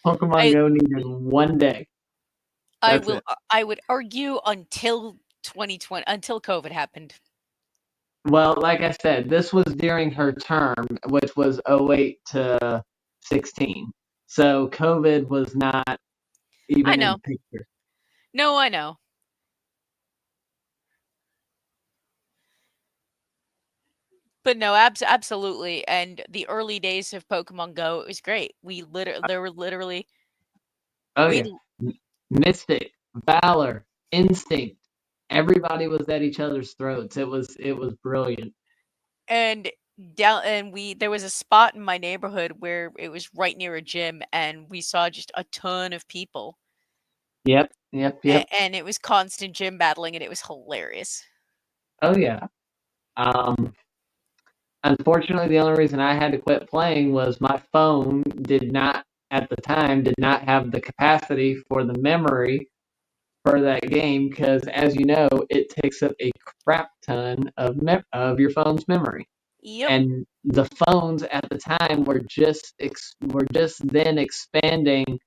Pokemon I Go needed one day. I That's will it. I would argue until 2020 until COVID happened. Well, like I said, this was during her term, which was '08 to 16. So COVID was not I even in the know. picture. No, I know. But no, absolutely. And the early days of Pokemon Go, it was great. There were literally Oh we yeah, Mystic, Valor, Instinct. Everybody was at each other's throats. It was brilliant. and down and we there was a spot in my neighborhood where it was right near a gym and we saw just a ton of people. Yep, yep, yep. And it was constant gym battling and it was hilarious. Oh yeah. Um, Unfortunately, the only reason I had to quit playing was my phone did not, at the time, did not have the capacity for the memory for that game because, as you know, it takes up a crap ton of your phone's memory. Yep. And the phones at the time were just then expanding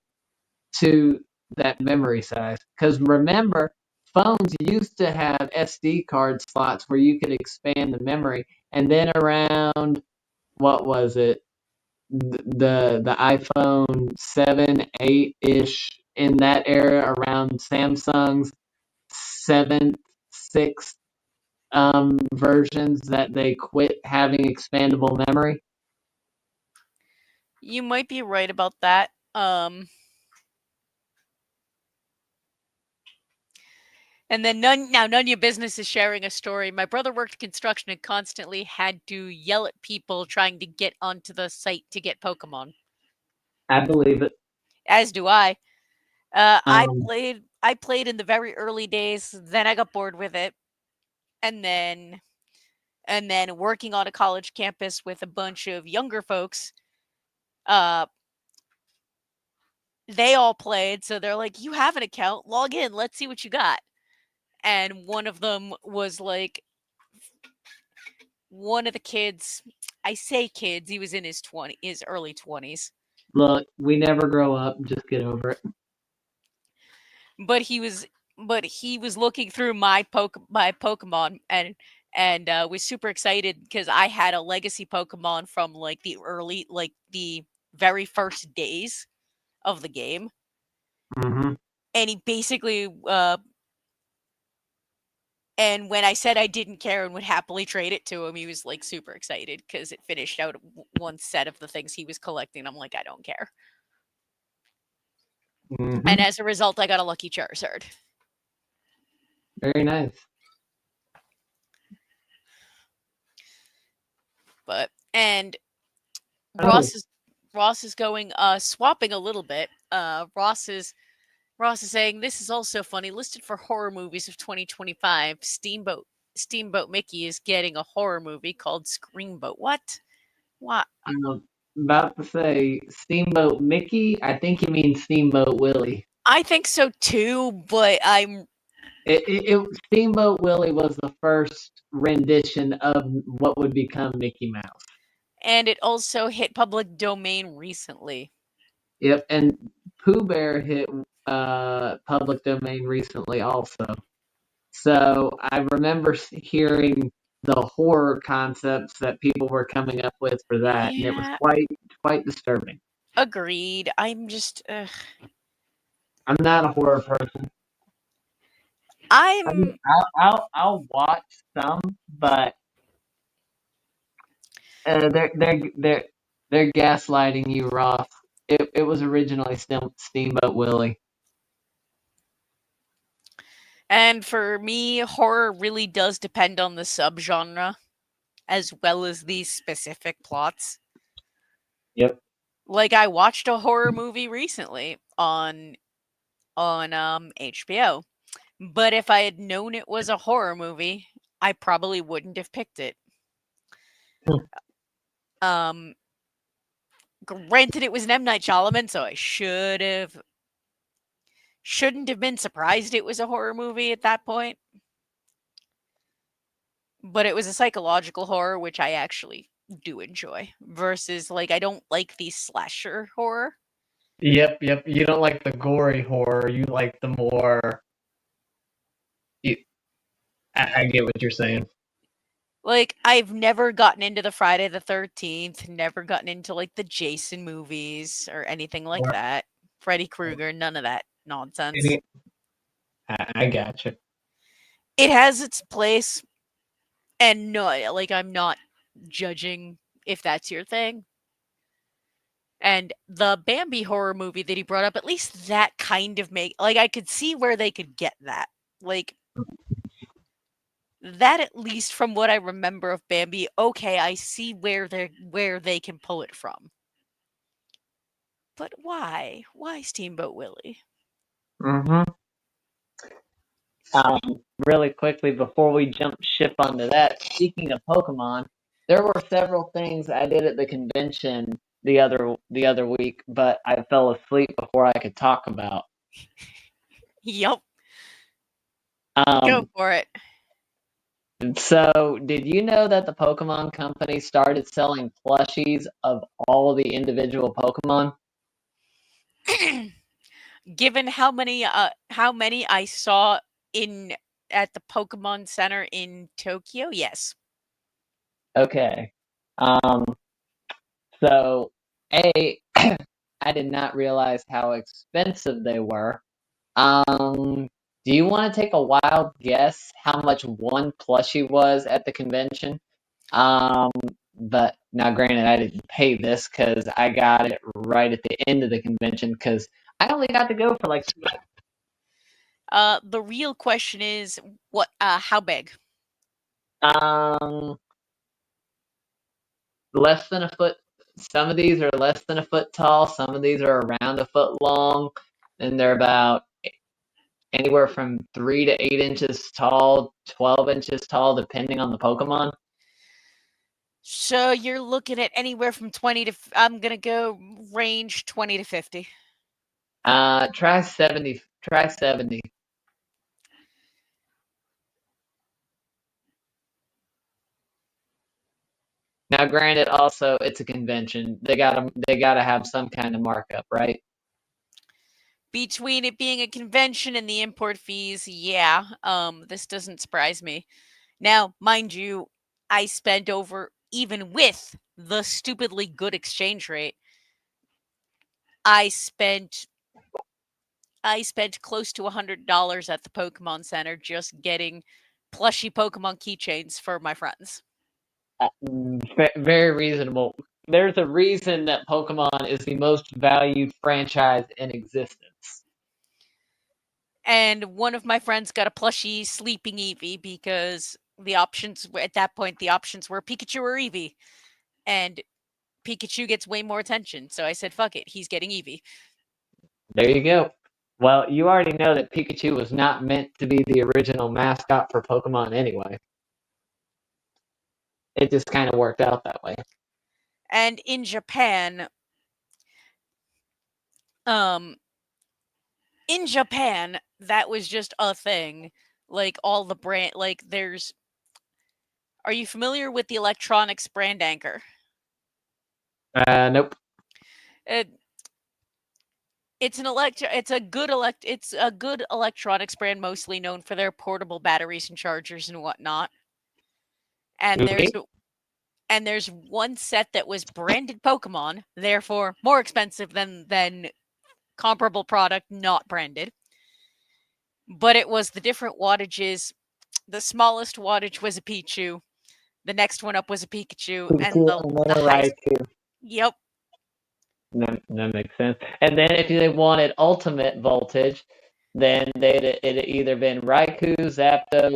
to that memory size. Because remember, phones used to have SD card slots where you could expand the memory, and then around what was it? The iPhone 7, 8 ish in that era around Samsung's seventh, sixth versions that they quit having expandable memory. You might be right about that. And then none of your business is sharing a story. My brother worked construction and constantly had to yell at people trying to get onto the site to get Pokemon. I believe it. As do I. Um, I played in the very early days, then I got bored with it. And then working on a college campus with a bunch of younger folks, uh they all played, so they're like, "You have an account, log in, let's see what you got." And one of them was like one of the kids, I say kids, he was in his early 20s. Look, we never grow up. Just get over it. But he was looking through my Pokemon and was super excited because I had a legacy Pokemon from the very first days of the game, Mm-hmm. and he basically and when I said I didn't care and would happily trade it to him, he was like super excited because it finished out one set of the things he was collecting. I'm like, I don't care. And Mm-hmm. as a result, I got a lucky Charizard. Very nice. But and Oh, Ross is Ross is going swapping a little bit. Ross is saying this is also funny. Listed for horror movies of 2025, Steamboat Mickey is getting a horror movie called Screamboat. What? What? I'm about to say Steamboat Mickey. I think you mean Steamboat Willie. I think so too, but I'm Steamboat Willie was the first rendition of what would become Mickey Mouse. and it also hit public domain recently. Yep, and Pooh Bear hit public domain recently also. So I remember hearing the horror concepts that people were coming up with for that, and it was Yeah, quite disturbing. agreed. I'm just I'm not a horror person. I mean, I'm I'll watch some, but they're gaslighting you, Ross. It was originally Steamboat Willie. and for me horror really does depend on the subgenre as well as these specific plots. Yep. Like I watched a horror movie recently on HBO. But if I had known it was a horror movie, I probably wouldn't have picked it. Um Granted it was an M Night Shyamalan, so I shouldn't have been surprised it was a horror movie at that point, but it was a psychological horror which I actually do enjoy versus like I don't like the slasher horror. Yep. You don't like the gory horror. You like the more. You, I get what you're saying. Like I've never gotten into the Friday the 13th, never gotten into like the Jason movies or anything like Or that. Freddy Krueger, none of that nonsense. any, I got you. It has its place and no like I'm not judging if that's your thing. And the Bambi horror movie that he brought up, at least that kind of make like I could see where they could get that. Like that at least from what I remember of Bambi, okay, I see where they can pull it from. But why? Why Steamboat Willie? Mm-hmm. Really quickly before we jump ship onto that, speaking of Pokemon, there were several things I did at the convention the other week, but I fell asleep before I could talk about. Yup, go Um, for it. so did you know that the Pokemon Company started selling plushies of all of the individual Pokemon? Given how many I saw in at the Pokemon Center in Tokyo, yes. Okay. Um, so A, I did not realize how expensive they were. Um, do you want to take a wild guess how much one plushie was at the convention? Um, but now, granted, I didn't pay this because I got it right at the end of the convention because I only got to go for like The real question is what how big? um less than a foot. Some of these are less than a foot tall. Some of these are around a foot long, and they're about anywhere from 3 to 8 inches tall, 12 inches tall, depending on the Pokemon. So you're looking at anywhere from 20 to I'm going to go range 20 to 50. Try 70. Try 70. Now, granted, also it's a convention. They gotta have some kind of markup, right? Between it being a convention and the import fees, yeah, this doesn't surprise me. Now, mind you, I spent over, even with the stupidly good exchange rate, I spent close to $100 at the Pokemon Center just getting plushy Pokemon keychains for my friends. Very reasonable. There's a reason that Pokemon is the most valued franchise in existence. And one of my friends got a plushy Sleeping Eevee because the options at that point the options were Pikachu or Eevee, and Pikachu gets way more attention. So I said, "Fuck it, he's getting Eevee." There you go. Well, you already know that Pikachu was not meant to be the original mascot for Pokemon anyway. It just kind of worked out that way. And um, in Japan, that was just a thing. Like all the brand, like there's. Are you familiar with the electronics brand Anchor? Nope. It, it's a good electronics brand, mostly known for their portable batteries and chargers and whatnot. And Okay. there's one set that was branded Pokemon, therefore more expensive than comparable product not branded. But it was the different wattages. The smallest wattage was a Pichu. The next one up was a Pikachu, and Pikachu and then the a highest. Raichu. Yep. That makes sense. And then if they wanted ultimate voltage, then it'd either been Raikou, Zapdos,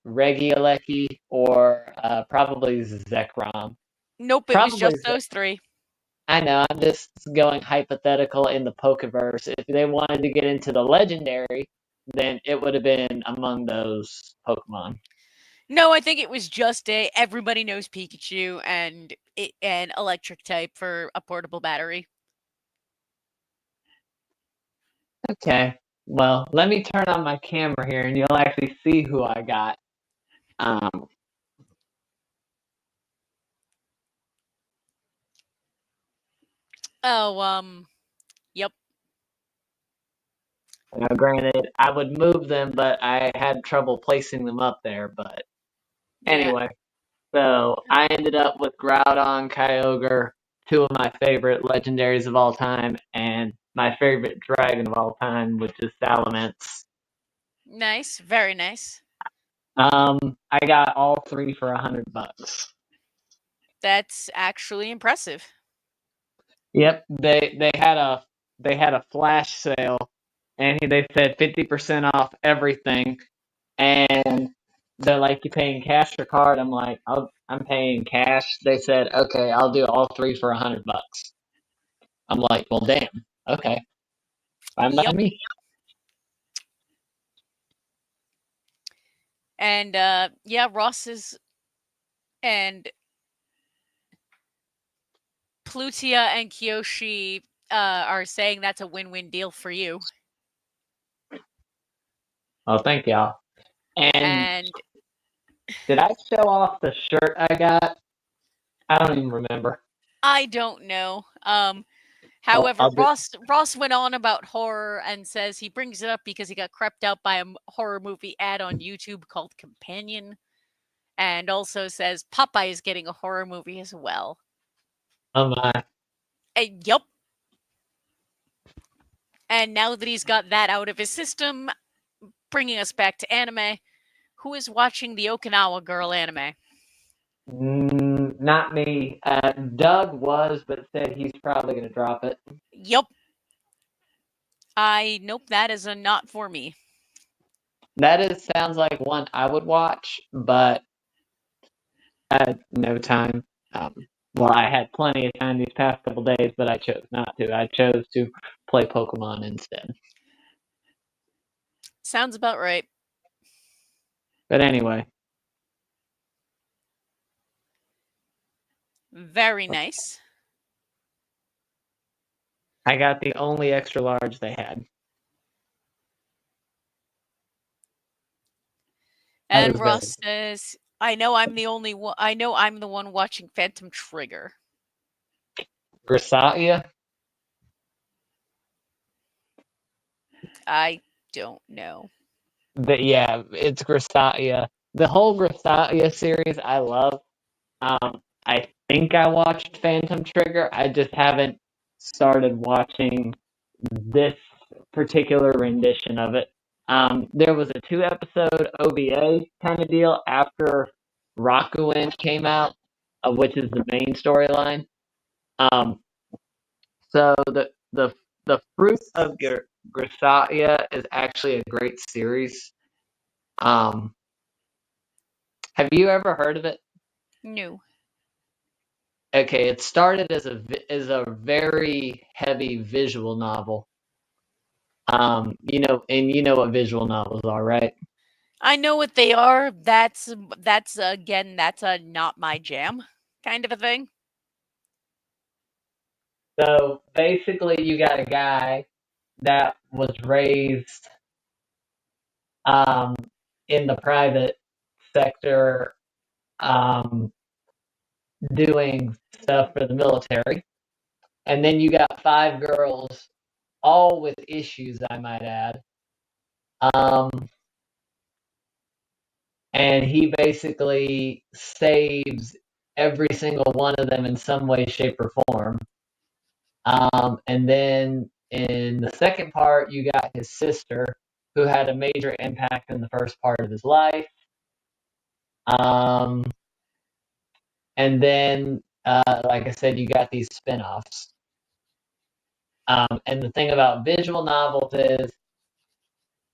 Regieleki, or probably Zekrom. Nope. It was Probably, just those three. I know, I'm just going hypothetical in the Pokeverse. If they wanted to get into the legendary, then it would have been among those Pokemon. No, I think it was just a everybody knows Pikachu and an electric type for a portable battery. Okay. Well, let me turn on my camera here and you'll actually see who I got. Um, Oh, yep. Now, granted, I would move them, but I had trouble placing them up there. But Yeah. anyway, so I ended up with Groudon, Kyogre, two of my favorite legendaries of all time, and my favorite dragon of all time, which is Salamence. Nice. Very nice. I got all three for $100. That's actually impressive. Yep, they had a flash sale, and they said 50% off everything, and they're like, "You paying cash or card?" I'm like, I'm paying cash. They said, "Okay, I'll do all three for $100." I'm like, "Well, damn. Okay, fine by Yep. me." And yeah, Ross's and Plutia and Kyoshi are saying that's a win-win deal for you. Oh, thank y'all. And And did I show off the shirt I got? I don't even remember. I don't know. Oh, However, I'll do. Ross went on about horror and says he brings it up because he got crept out by a horror movie ad on YouTube called Companion, and also says Popeye is getting a horror movie as well. Oh my. Yup. And now that he's got that out of his system, bringing us back to anime, who is watching the Okinawa Girl anime? Not me. Doug was, but said he's probably gonna drop it. Yup. Nope, that is a not for me. Sounds like one I would watch, but I had no time. Um, well, I had plenty of time these past couple days, but I chose not to. I chose to play Pokemon instead. Sounds about right. But anyway, Very nice. I got the only extra large they had. I And was very Ross says, "I know I'm the only one. I know I'm the one watching Phantom Trigger." Grisatia. I don't know. Yeah, it's Grisatia. the whole Grisalia series I love. I think I watched Phantom Trigger. I just haven't started watching this particular rendition of it. There was a 2 episode OVA kind of deal after Rakuin came out, which is the main storyline. Um, so the Fruit of Grisalia is actually a great series. Um, have you ever heard of it? No. Okay, it started as a very heavy visual novel. And you know what visual novels are, right? I know what they are. That's again, that's a not my jam kind of a thing. So basically, you got a guy that was raised um, in the private sector, um, doing stuff for the military, and then you got 5 girls, all with issues, I might add. Um, and he basically saves every single one of them in some way, shape, or form. And then in the second part, you got his sister, who had a major impact in the first part of his life. Um, and then, like I said, you got these spin-offs. And the thing about visual novels is,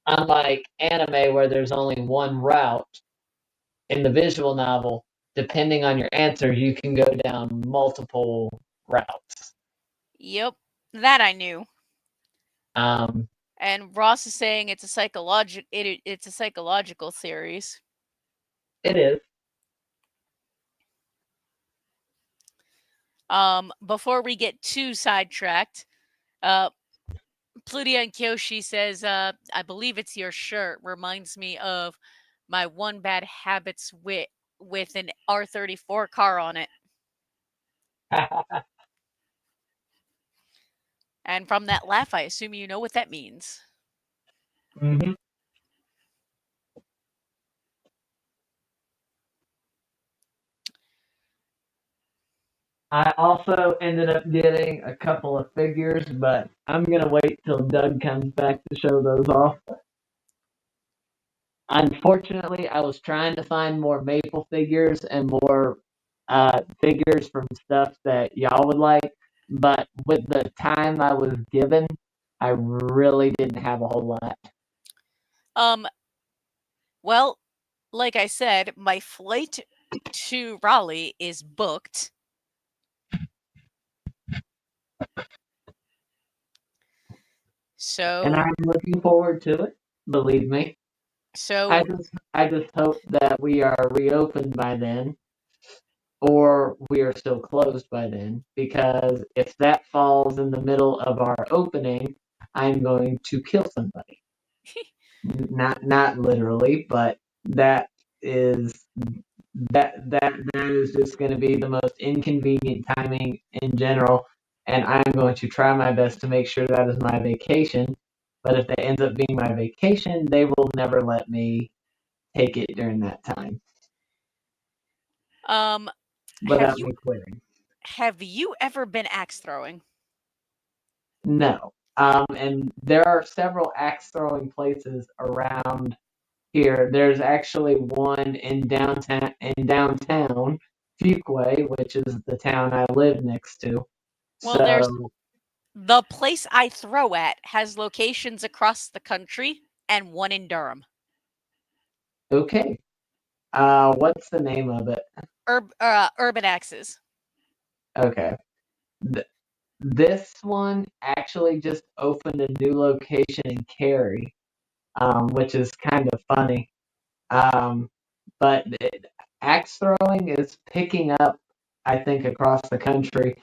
unlike anime where there's only one route, in the visual novel, depending on your answer, you can go down multiple routes. Yep, that I knew. Um, And Ross is saying it's a psychological series. it is. Before we get too sidetracked, uh, Plutia and Kyoshi says, I believe it's your shirt reminds me of my one bad habits with an R34 car on it. And from that laugh, I assume you know what that means. Mhm. I also ended up getting a couple of figures, but I'm gonna wait till Doug comes back to show those off. Unfortunately, I was trying to find more Maple figures and more figures from stuff that y'all would like, but with the time I was given, I really didn't have a whole lot. Um, well, like I said, my flight to Raleigh is booked. And So I'm looking forward to it. Believe me. so I just hope that we are reopened by then, or we are still closed by then. Because if that falls in the middle of our opening, I'm going to kill somebody. Not literally, but that is that is just going to be the most inconvenient timing in general, and I'm going to try my best to make sure that is my vacation. But if that ends up being my vacation, they will never let me take it during that time um have without you me quitting. have you ever been axe throwing? No. And there are several axe throwing places around here. There's actually one in downtown Fuquay, which is the town I live next to. Well, there's So the place I throw at has locations across the country and one in Durham. okay. What's the name of it? Urban Axes. Okay. Th- this one actually just opened a new location in Cary, which is kind of funny. Um, but axe throwing is picking up, I think, across the country.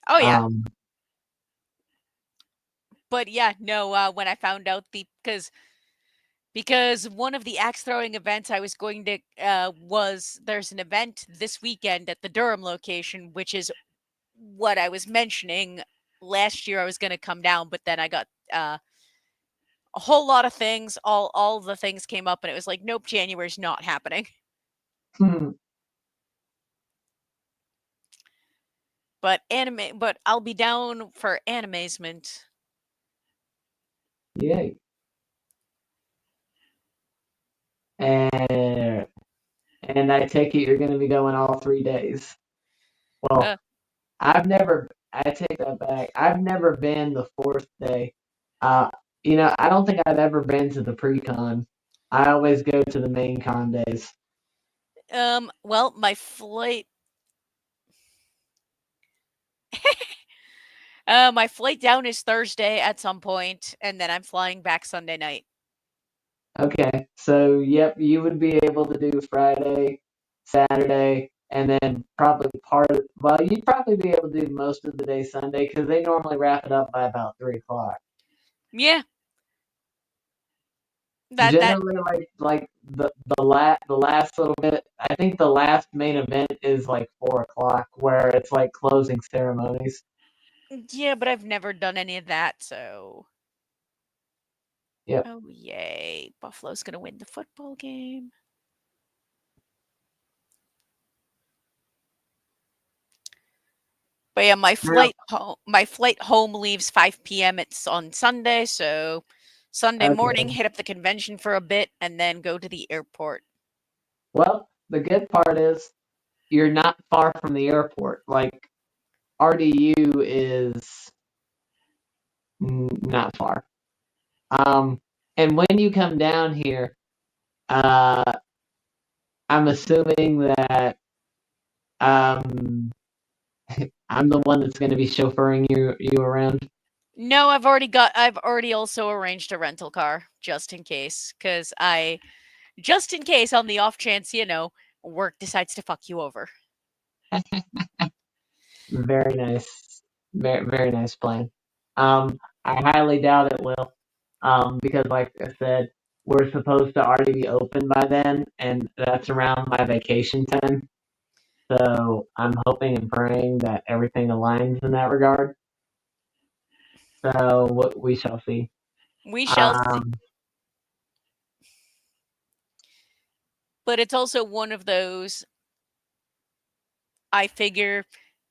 Oh yeah, Um, but yeah, no. When I found out because one of the axe throwing events I was going to was there's an event this weekend at the Durham location, which is what I was mentioning last year. I was going to come down, but then I got a whole lot of things. All the things came up, and it was like, nope, January's not happening. But I'll be down for Anime-Zing. Yay. And I take it you're going to be going all 3 days. Well, Uh, I take that back. I've never been the fourth day. Uh, I don't think I've ever been to the pre-con. I always go to the main con days. well, my flight down is Thursday at some point, and then I'm flying back Sunday night. Okay, so yep, you would be able to do Friday, Saturday, and then probably well, you'd probably be able to do most of the day Sunday because they normally wrap it up by about 3 o'clock. Yeah, that Generally, like the last little bit. I think the last main event is like 4 o'clock, where it's like closing ceremonies. yeah, but I've never done any of that, so Yep. oh yay, Buffalo's gonna win the football game. But yeah, Now, my flight home leaves 5 p.m. It's on Sunday, so Sunday morning okay. hit up the convention for a bit and then go to the airport. Well, the good part is you're not far from the airport. Like RDU is not far. Um, and when you come down here, uh, I'm assuming that um, I'm the one that's going to be chauffeuring you around. No, I've already also arranged a rental car just in case just in case on the off chance, work decides to fuck you over. Very nice, very nice plan. I highly doubt it will, because like I said, we're supposed to already be open by then, and that's around my vacation time. So I'm hoping and praying that everything aligns in that regard. So what we shall see. We shall see. Um, But it's also one of those I figure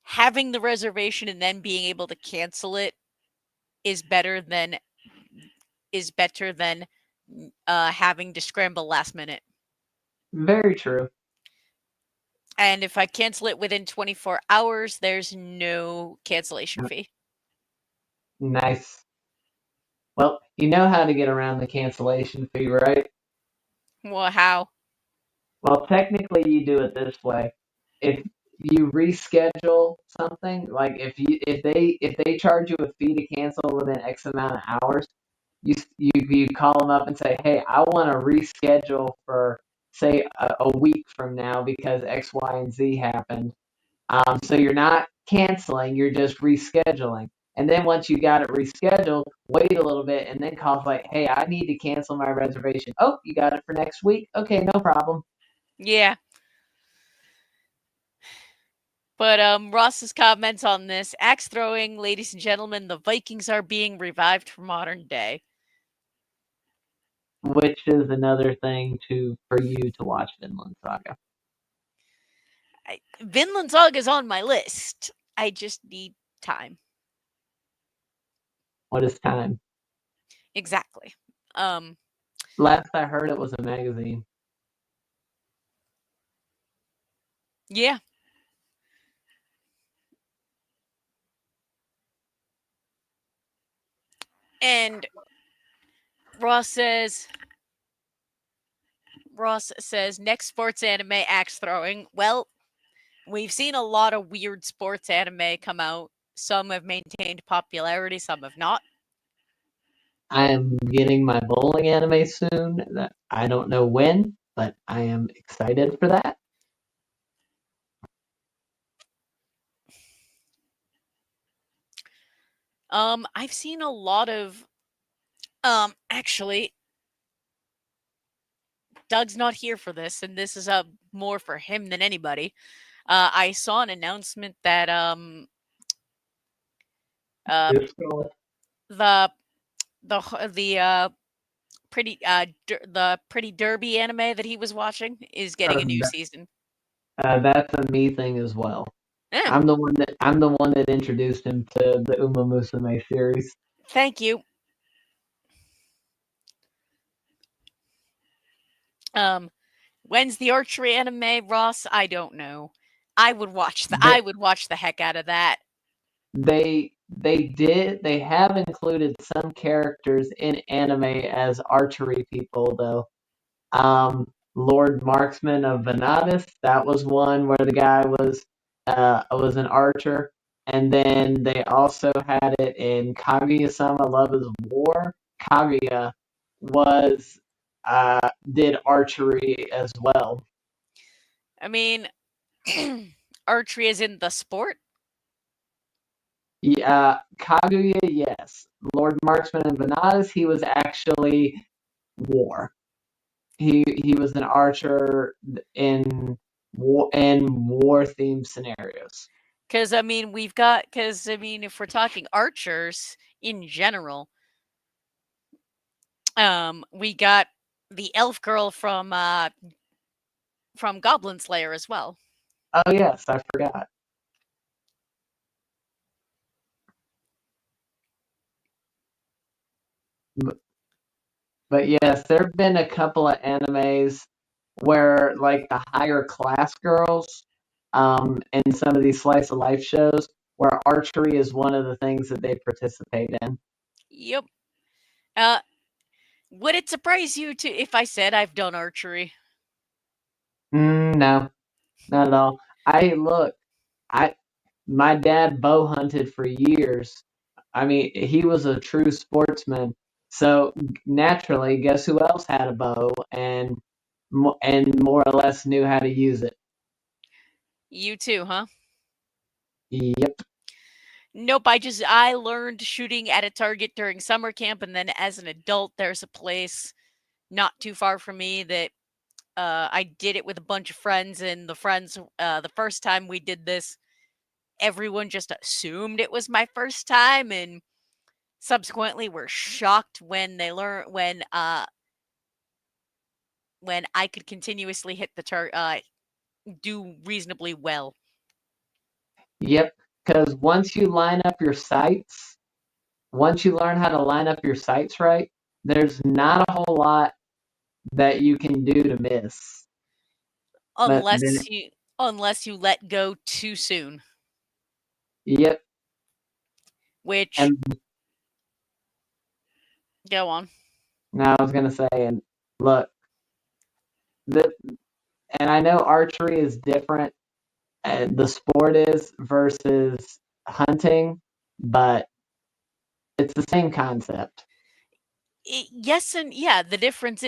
having the reservation and then being able to cancel it is better than is better than having to scramble last minute. very true. And if I cancel it within 24 hours, there's no cancellation fee. Nice. Well, you know how to get around the cancellation fee, right? Well, how? Well, technically, you do it this way. If you reschedule something, like if they charge you a fee to cancel within X amount of hours, you call them up and say, hey, I want to reschedule for say a week from now because X, Y, and Z happened. So you're not canceling, you're just rescheduling. And then once you got it rescheduled, wait a little bit and then call like, hey, I need to cancel my reservation. Oh, you got it for next week? Okay, no problem. Yeah. But Ross's comments on this axe throwing, ladies and gentlemen, the Vikings are being revived for modern day. Which is another thing for you to watch Vinland Saga. Vinland Saga is on my list. I just need time. What is time? Exactly. Um, Last I heard, it was a magazine. yeah. And Ross says next sports anime axe throwing. Well, we've seen a lot of weird sports anime come out. Some have maintained popularity, some have not. I am getting my bowling anime soon. That I don't know when, but I am excited for that. I've seen a lot of actually Doug's not here for this, and this is more for him than anybody. I saw an announcement that uh Just scroll it. the the the Pretty Derby anime that he was watching is getting a new season. That's a me thing as well. Eh, I'm the one that introduced him to the Uma Musume series. thank you. Um, when's the archery anime, Ross? I don't know. I They would watch the heck out of that. they have included some characters in anime as archery people though. Lord Marksman of Venatus, that was one where the guy was an archer. And then they also had it in Kaguya-sama Love is War. Kaguya was did archery as well. I mean, archery is in the sport. Yeah, Kaguya, yes. Lord Marksman of Venatus, he was actually war. He was an archer in war themed scenarios. Because I mean, if we're talking archers in general, we got the elf girl from Goblin Slayer as well. Oh yes, I forgot. But, but yes, there've been a couple of animes where like the higher class girls, in some of these slice of life shows, where archery is one of the things that they participate in. Yep. Uh, would it surprise you to if I said I've done archery? No, not at all. I my dad bow hunted for years. I mean, he was a true sportsman. So naturally, guess who else had a bow and more or less knew how to use it? You too, huh? Yep. Nope. I learned shooting at a target during summer camp, and then as an adult, there's a place not too far from me that I did it with a bunch of friends, and the first time we did this, everyone just assumed it was my first time, and subsequently were shocked when they learn when I could continuously hit the do reasonably well. Yep. Because once you learn how to line up your sights right, there's not a whole lot that you can do to miss. But then, Unless you unless you let go too soon, yep. which And go on. now I was gonna say, and look, the and I know archery is different, the sport is versus hunting, but it's the same concept. Yes and yeah, the difference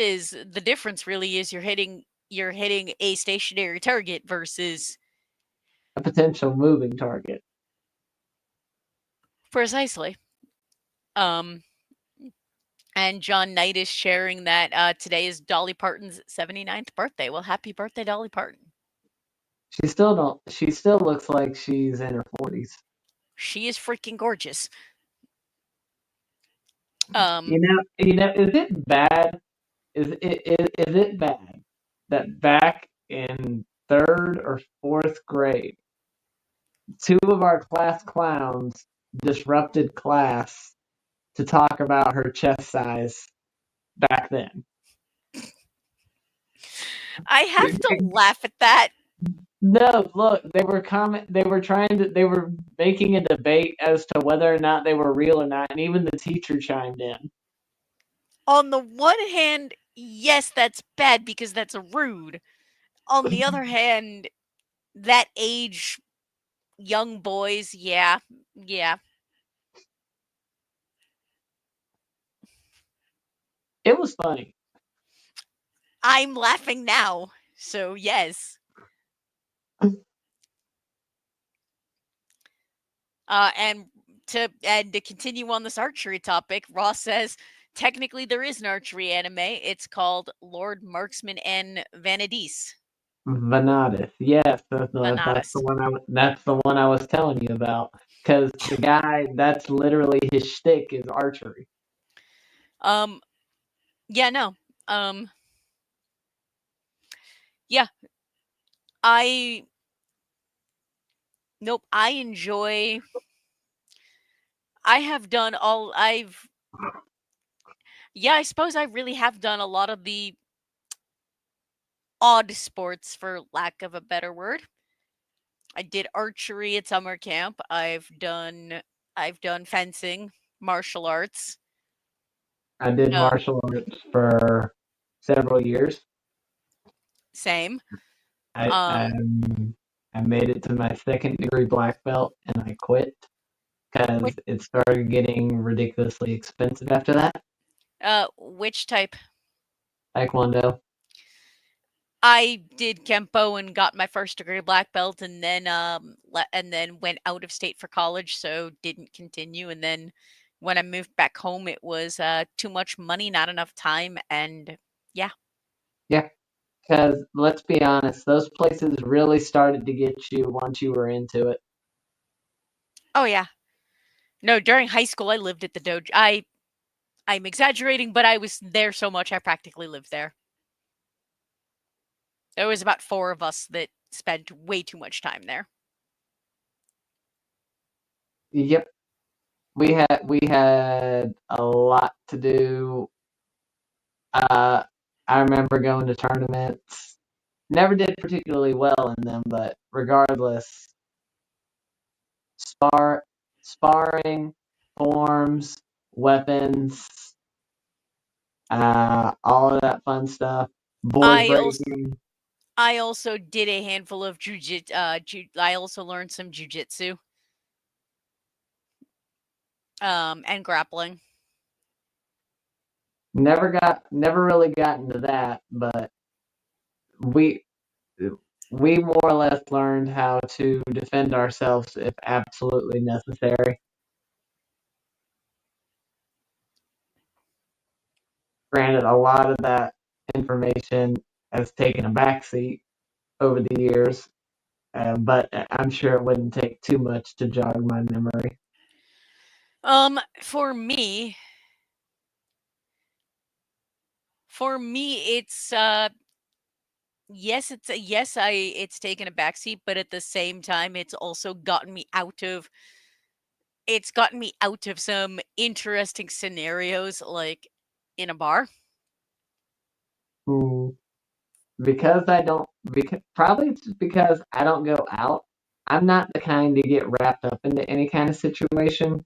really is you're hitting a stationary target versus A potential moving target. precisely. Um and John Knight is sharing that today is Dolly Parton's 79th birthday. Well, happy birthday, Dolly Parton. She still looks like she's in her 40s. She is freaking gorgeous. Um Is it bad? Is it bad that back in third or fourth grade, two of our class clowns disrupted class to talk about her chest size back then? I have to laugh at that. No, look, they were making a debate as to whether or not they were real or not, and even the teacher chimed in. On the one hand, yes, that's bad because that's rude. On the other hand, that age young boys, yeah, yeah. It was funny. I'm laughing now. So, yes. And to continue on this archery topic, Ross says technically there is an archery anime. It's called Lord Marksman and Vanadis. Venatus, yes, Vanadas. that's the one I was telling you about. Because the guy, that's literally his shtick is archery. Um Yeah, no. Um, yeah, I nope. I enjoy. I have done all. I've yeah. I suppose I really have done a lot of the odd sports, for lack of a better word. I did archery at summer camp. I've done fencing, martial arts. I did Uh, martial arts for several years. Same. I Um, um, I made it to my second degree black belt and I quit because which it started getting ridiculously expensive after that. which type? Taekwondo. I did Kempo and got my first degree black belt, and then and then went out of state for college, so didn't continue. And then when I moved back home, it was too much money, not enough time, and yeah. Yeah, because let's be honest, those places really started to get you once you were into it. Oh yeah. No, during high school, I lived at the dojo. I'm exaggerating, but I was there so much I practically lived there. There was about four of us that spent way too much time there. Yep, we had a lot to do. Uh, I remember going to tournaments. Never did particularly well in them, but regardless, spar sparring, forms, weapons, all of that fun stuff. Board I also breaking. I also did a handful of jujitsu. I also learned some jujitsu, and grappling. Never really got into that, but we we more or less learned how to defend ourselves if absolutely necessary. Granted, a lot of that information has taken a backseat over the years, but I'm sure it wouldn't take too much to jog my memory. For me, it's yes, it's a yes. It's taken a backseat, but at the same time, it's gotten me out of some interesting scenarios, like in a bar. Hmm. Because I don't, because probably it's just because I don't go out. I'm not the kind to get wrapped up into any kind of situation.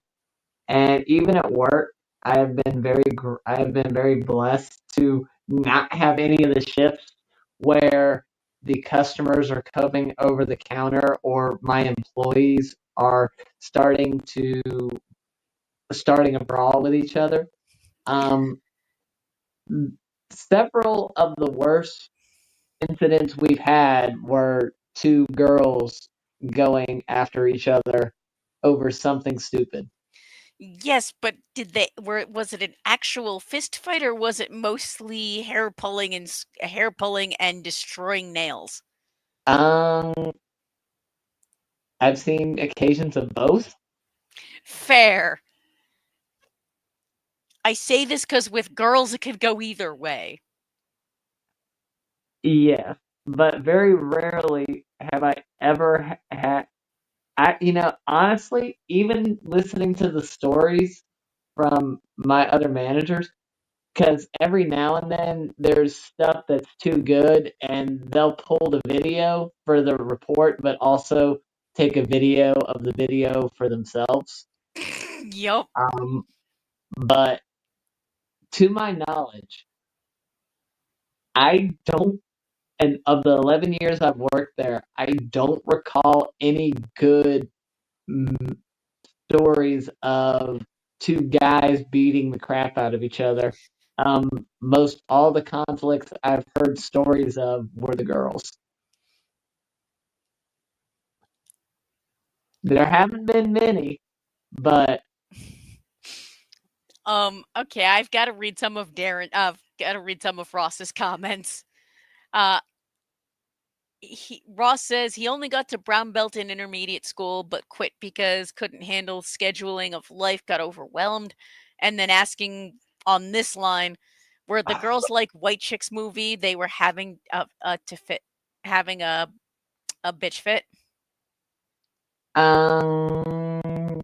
And even at work, I have been very blessed to not have any of the shifts where the customers are coming over the counter or my employees are starting a brawl with each other. Um, Several of the worst incidents we've had were two girls going after each other over something stupid. Yes, but did they were was it an actual fist fight, or was it mostly hair pulling and destroying nails? Um, I've seen occasions of both. Fair. I say this because with girls, it could go either way. Yes, but very rarely have I ever had. Honestly, even listening to the stories from my other managers, because every now and then there's stuff that's too good, and they'll pull the video for the report, but also take a video of the video for themselves. Yup. Um, but to my knowledge, I don't, and of the 11 years I've worked there, I don't recall any good mm, stories of two guys beating the crap out of each other. Most all the conflicts I've heard stories of were the girls. There haven't been many, but Okay, I've got to read some of I've got to read some of Ross's comments. Uh, Ross says he only got to brown belt in intermediate school, but quit because couldn't handle scheduling of life, got overwhelmed, and then asking on this line, Were the girls like White Chicks movie? They were having to fit having a bitch fit. Um,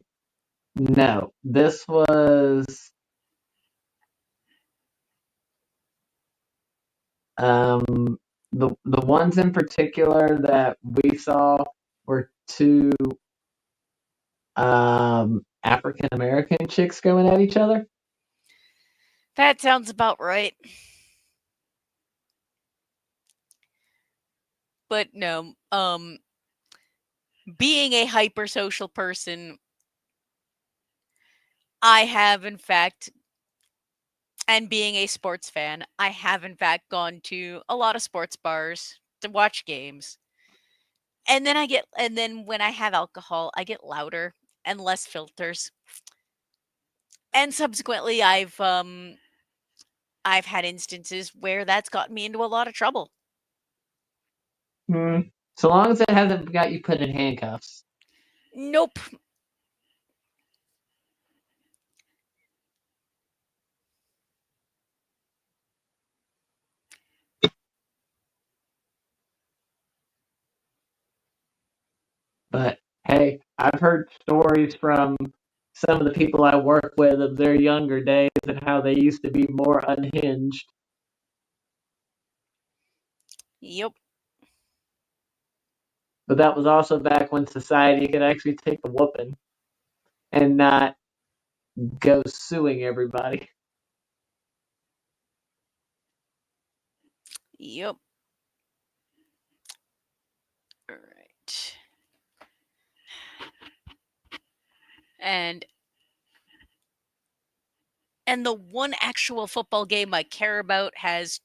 no, this was um the ones in particular that we saw were two African American chicks going at each other. That sounds about right. But no, being a hypersocial person, I have in fact, and being a sports fan, I have in fact gone to a lot of sports bars to watch games. And then when I have alcohol, I get louder and less filters. And subsequently I've had instances where that's gotten me into a lot of trouble. Hmm. So long as it hasn't got you put in handcuffs. Nope. But hey, I've heard stories from some of the people I work with of their younger days and how they used to be more unhinged. Yep. But that was also back when society could actually take a whooping and not go suing everybody. Yep. All right. And and the one actual football game I care about has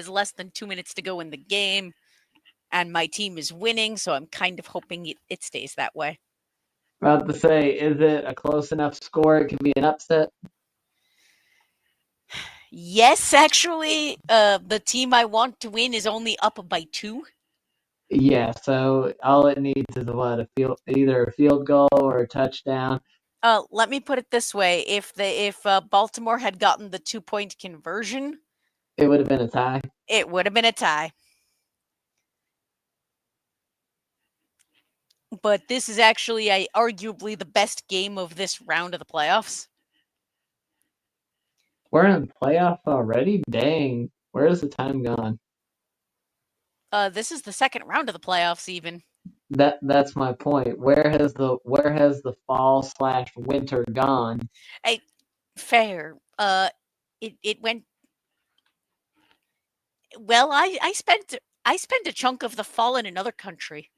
less than 2 minutes to go in the game and my team is winning, so I'm kind of hoping it stays that way. About to say, is it a close enough score? It can be an upset. Yes, actually, the team I want to win is only up by 2. Yeah, so all it needs is what either a field goal or a touchdown. Let me put it this way: if Baltimore had gotten the 2-point conversion, It would have been a tie. it would have been a tie. But this is actually arguably the best game of this round of the playoffs. We're in the playoffs already. Dang, where's the time gone? This is the second round of the playoffs, even. That's my point. Where has the fall slash winter gone? I fair. It went well. I spent a chunk of the fall in another country,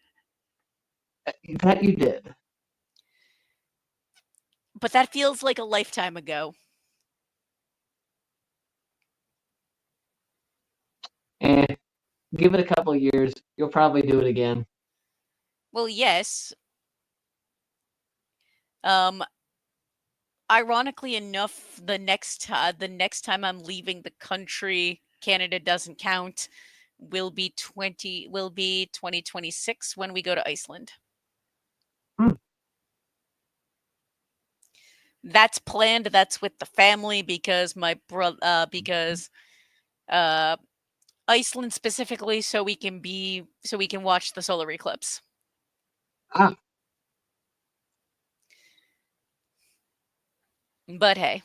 That you did. but that feels like a lifetime ago. And give it a couple years, you'll probably do it again. Well, yes. Um, Ironically enough, the next time I'm leaving the country, Canada doesn't count. Will be 2026 when we go to Iceland. Hmm. That's planned. That's with the family because because uh Iceland specifically so we can watch the solar eclipse. Ah, But hey,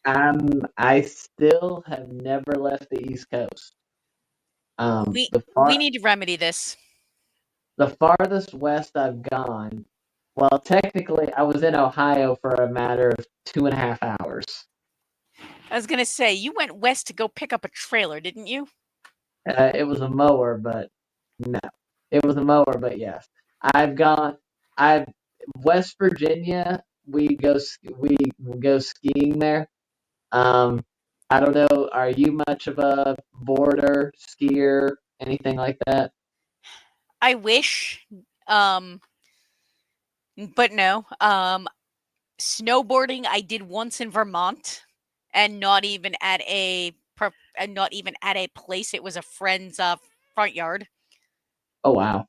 I still have never left the East Coast. we we need to remedy this. The farthest west I've gone. Well, technically, I was in Ohio for a matter of 2.5 hours. I was gonna say you went west to go pick up a trailer, didn't you? It was a mower, but no, it was a mower, but yes, I've gone. I've West Virginia. We go skiing there. Um, I don't know. Are you much of a border skier? Anything like that? I wish, um, but no. Snowboarding I did once in Vermont, and not even at a place. It was a friend's front yard. Oh wow.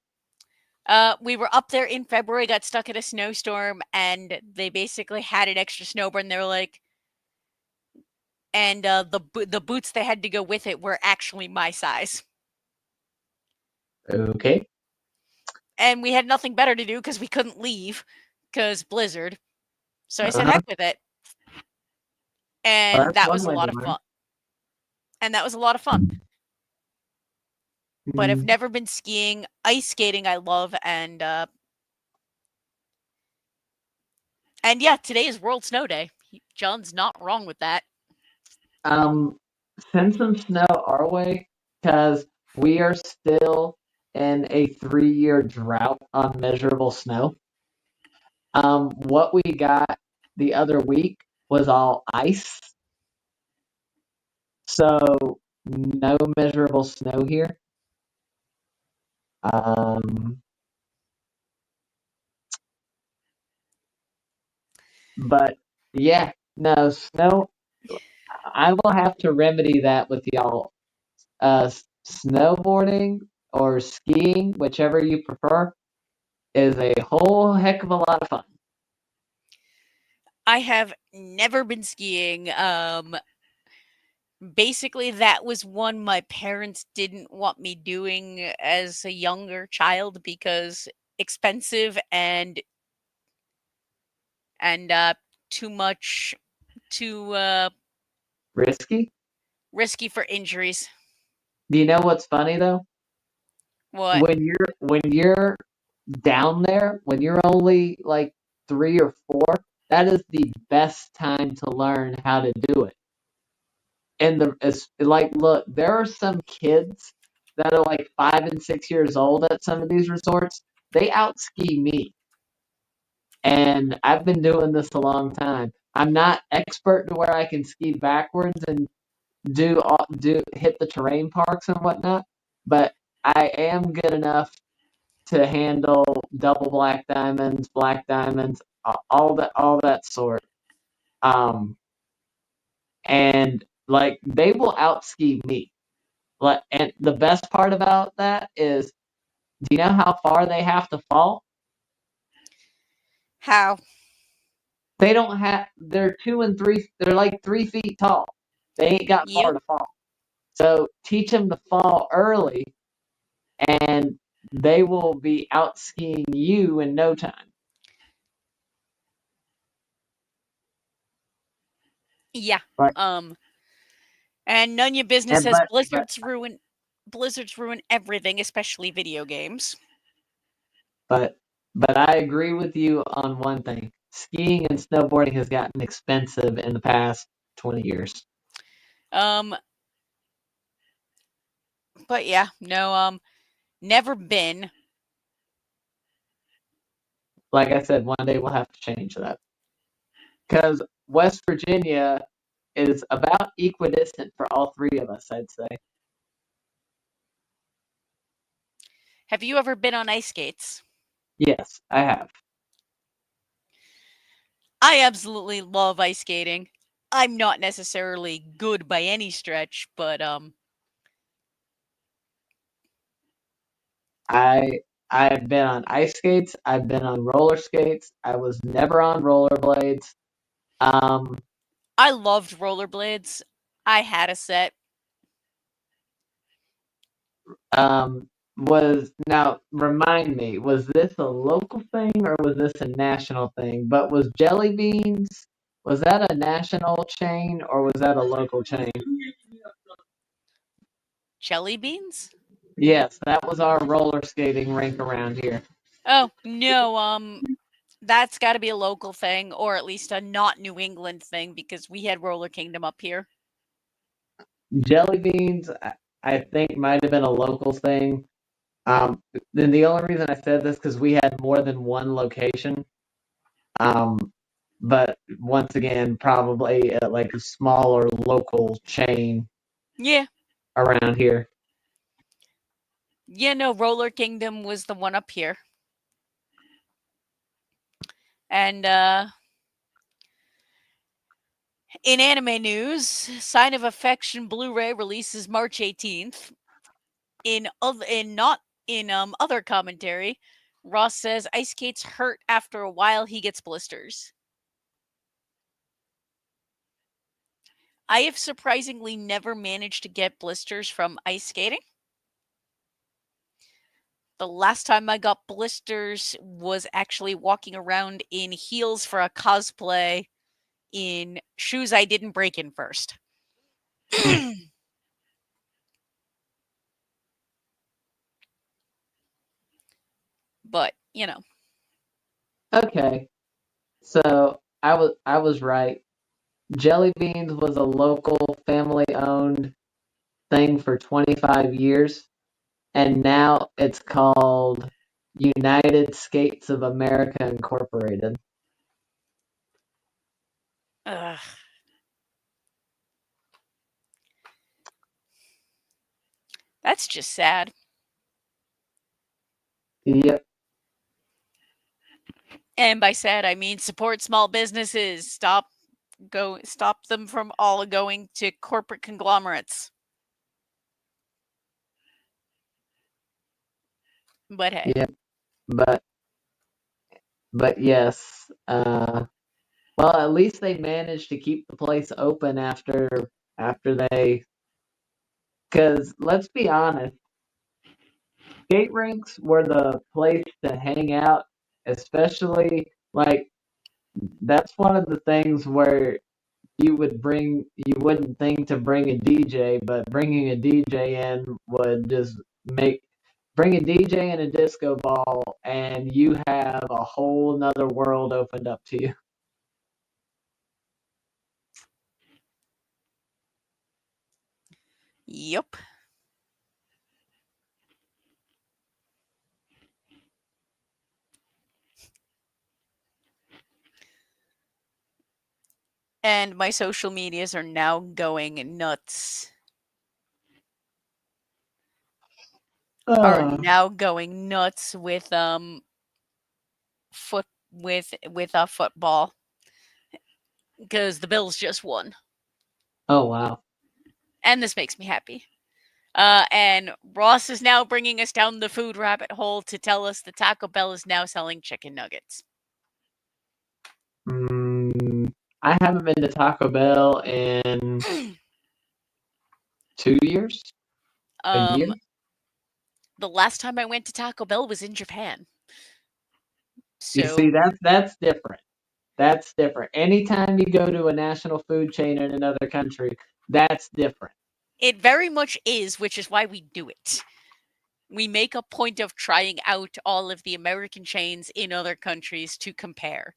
We were up there in February, got stuck in a snowstorm, and they basically had an extra snowboard, and they were like, and the boots they had to go with it were actually my size. Okay. And we had nothing better to do because we couldn't leave because Blizzard. So I said, Uh-huh. heck with it. Well, And that's that one was a way to lot of learn. fun. And that was a lot of fun. But I've Mm, never been skiing. Ice skating, I love. And yeah, today is World Snow Day. John's not wrong with that. um, send some snow our way because we are still in a 3-year drought on measurable snow. What we got the other week was all ice, so no measurable snow here. Um, but yeah, no snow. I will have to remedy that with y'all. Snowboarding or skiing, whichever you prefer, is a whole heck of a lot of fun. I have never been skiing. Basically, that was one my parents didn't want me doing as a younger child because expensive and too much too Risky. risky for injuries. Do you know what's funny though? What? When you're down there, when you're only like 3 or 4, that is the best time to learn how to do it. And it's like, look, there are some kids that are like 5 and 6 years old at some of these resorts. They outski me, and I've been doing this a long time. I'm not expert to where I can ski backwards and do hit the terrain parks and whatnot, but I am good enough to handle double black diamonds, all that sort. Um, and like they will outski me. Like, and the best part about that is, do you know how far they have to fall? How? They don't have. They're 2 and 3. They're like 3 feet tall. They ain't got far You? to fall. So teach them to fall early, and they will be out skiing you in no time. Yeah. Right. Um and none of your business And as but Blizzards ruin everything, especially video games. but but I agree with you on one thing. Skiing and snowboarding has gotten expensive in the past 20 years. Um but yeah, no, never been. Like I said, one day we'll have to change that. Because West Virginia is about equidistant for all three of us, I'd say. Have you ever been on ice skates? Yes, I have. I absolutely love ice skating. I'm not necessarily good by any stretch, but I I've been on ice skates. I've been on roller skates. I was never on rollerblades. Um, I loved rollerblades. I had a set. was now remind me, was this a local thing or was this a national thing? But was Jelly Beans, was that a national chain or was that a local chain? Jelly beans? Yes, that was our roller skating rink around here. Oh, no, that's got to be a local thing or at least a not New England thing because we had Roller Kingdom up here. Jelly Beans, I think might have been a local thing. Then the only reason I said this because we had more than one location. Um, but once again, probably at like a smaller local chain Yeah. around here. Yeah, no, Roller Kingdom was the one up here. And in anime news, Sign of Affection Blu-ray releases March 18th. In other commentary, Ross says ice skates hurt after a while he gets blisters. I have surprisingly never managed to get blisters from ice skating. The last time I got blisters was actually walking around in heels for a cosplay in shoes I didn't break in first. Hmm. But, you know. Okay, so I was right. Jelly Beans was a local family-owned thing for 25 years, and now it's called United Skates of America Incorporated. Ugh. That's just sad. Yep, And by sad, I mean support small businesses. Stop them from all going to corporate conglomerates. But hey, yep, but but yes, well, at least they managed to keep the place open after they. Because let's be honest, skate rinks were the place to hang out, especially like that's one of the things where you wouldn't think to bring a DJ, but bringing a DJ in would just make bring a DJ and a disco ball, and you have a whole nother world opened up to you. yup. And my social medias are now going nuts. Are Uh, now going nuts with a football because the Bills just won, oh wow. and this makes me happy. And Ross is now bringing us down the food rabbit hole to tell us that Taco Bell is now selling chicken nuggets. Mm, I haven't been to Taco Bell in 2 years, a year. um, the last time I went to Taco Bell was in Japan. You see, So that's different. That's different. Anytime you go to a national food chain in another country, that's different. it very much is, which is why we do it. We make a point of trying out all of the American chains in other countries to compare.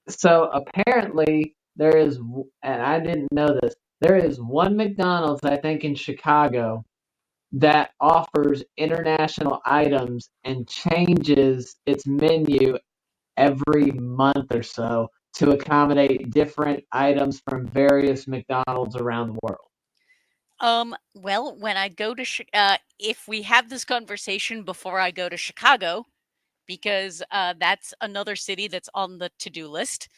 So apparently there is, and I didn't know this, there is one McDonald's, I think, in Chicago that offers international items and changes its menu every month or so to accommodate different items from various McDonald's around the world. Well, when I go to if we have this conversation before I go to Chicago, because that's another city that's on the to-do list,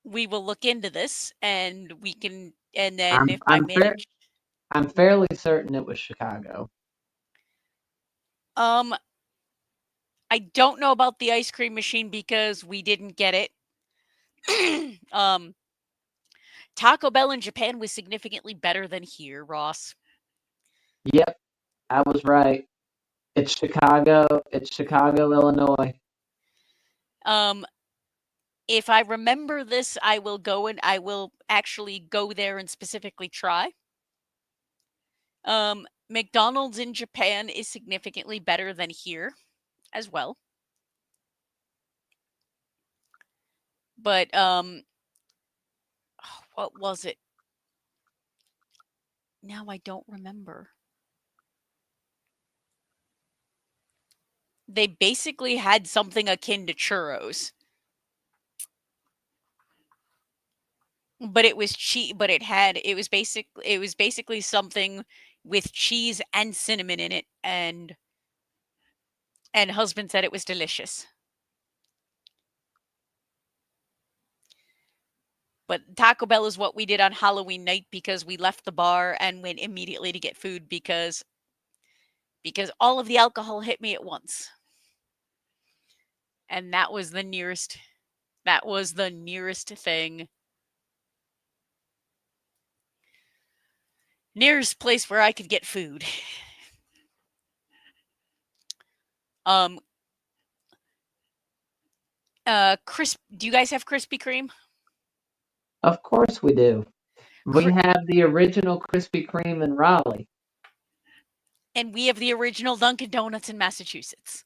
we will look into this, and we can, and then I'm if I I'm fair manage, I'm fairly certain it was Chicago. um, I don't know about the ice cream machine because we didn't get it. Taco Bell in Japan was significantly better than here, Ross. Yep, I was right. It's Chicago. It's Chicago, Illinois. Um, if I remember this, I will go and I will actually go there and specifically try. McDonald's in Japan is significantly better than here as well. But what was it? Now I don't remember. They basically had something akin to churros, but it was cheese. But it was basically something with cheese and cinnamon in it, and husband said it was delicious. But Taco Bell is what we did on Halloween night because we left the bar and went immediately to get food because all of the alcohol hit me at once. And that was the nearest thing Nearest place where I could get food. um, do you guys have Krispy Kreme? Of course we do. We Cri- have the original Krispy Kreme in Raleigh. and we have the original Dunkin' Donuts in Massachusetts.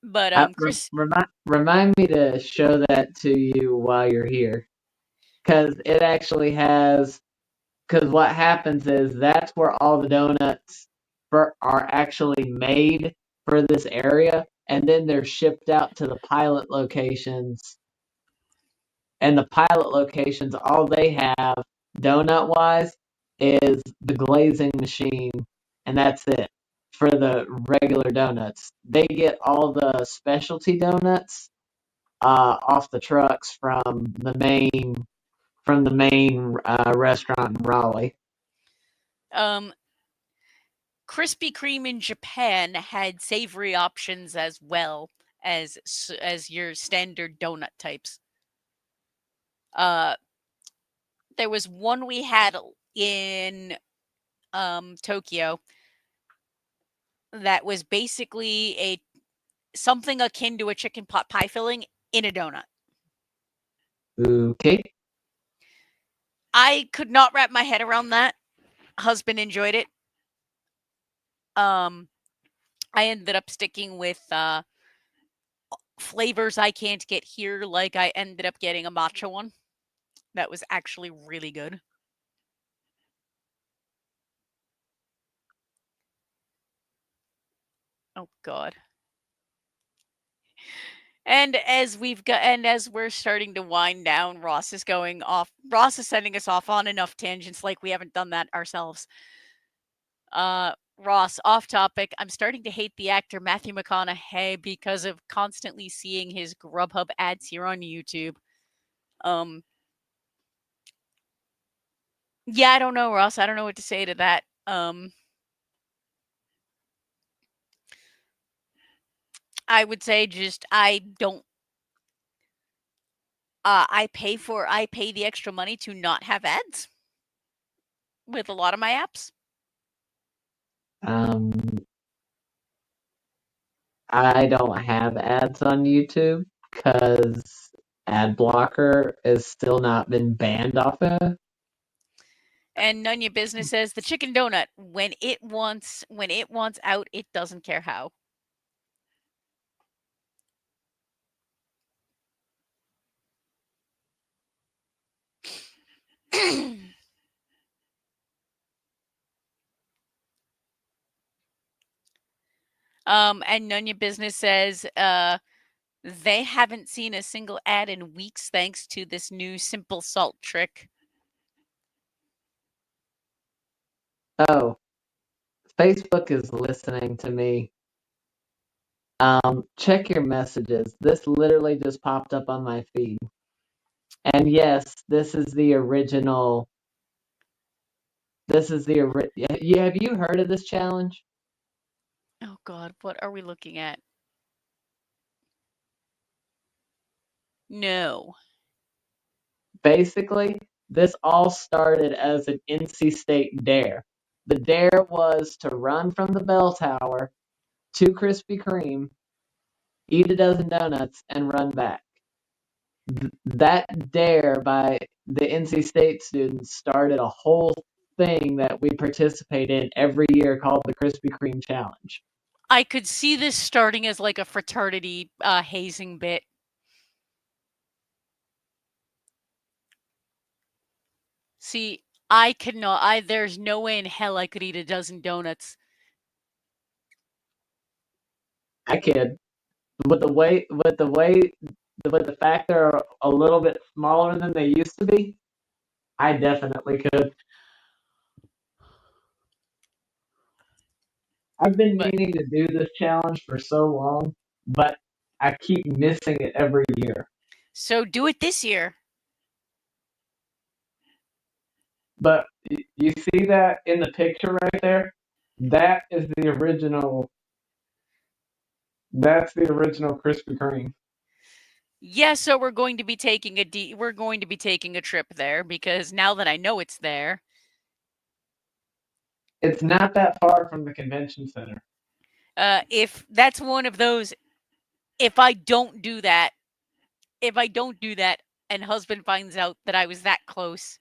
But Chris, Remind me to show that to you while you're here, because it actually has. Because what happens is that's where all the donuts are actually made for this area, and then they're shipped out to the pilot locations. And the pilot locations, all they have donut wise is the glazing machine, and that's it for the regular donuts. They get all the specialty donuts off the trucks from the main restaurant in Raleigh. um, Krispy Kreme in Japan had savory options as well as your standard donut types. Uh, there was one we had in Tokyo that was basically a something akin to a chicken pot pie filling in a donut. Okay. I could not wrap my head around that. Husband enjoyed it. Um, I ended up sticking with flavors I can't get here. Like I ended up getting a matcha one that was actually really good. Oh God. And as we're starting to wind down, Ross is going off. Ross is sending us off on enough tangents like we haven't done that ourselves. Ross, off topic. I'm starting to hate the actor Matthew McConaughey because of constantly seeing his Grubhub ads here on YouTube. Um, yeah, I don't know, Ross. I don't know what to say to that. I would say just I don't. I pay the extra money to not have ads with a lot of my apps. Um, I don't have ads on YouTube because ad blocker has still not been banned off of. And none your business says the chicken donut when it wants out, it doesn't care how. And none your business says they haven't seen a single ad in weeks thanks to this new simple salt trick. Oh, Facebook is listening to me. Check your messages. This literally just popped up on my feed. And yes, this is the original. This is the yeah. Have you heard of this challenge? Oh God, what are we looking at? No. Basically, this all started as an NC State dare. The dare was to run from the bell tower to Krispy Kreme, eat a dozen donuts, and run back. That dare by the NC State students started a whole thing that we participate in every year called the Krispy Kreme Challenge. I could see this starting as like a fraternity hazing bit. See, I could not. I there's no way in hell I could eat a dozen donuts. I kid. With the fact they're a little bit smaller than they used to be, I definitely could. I've been But meaning to do this challenge for so long, but I keep missing it every year. so do it this year. But you see that in the picture right there? That is the original. That's the original Krispy Kreme. Yeah, so we're going to be taking a trip there because now that I know it's there, It's not that far from the convention center. if that's one of those, if I don't do that, if I don't do that, and husband finds out that I was that close,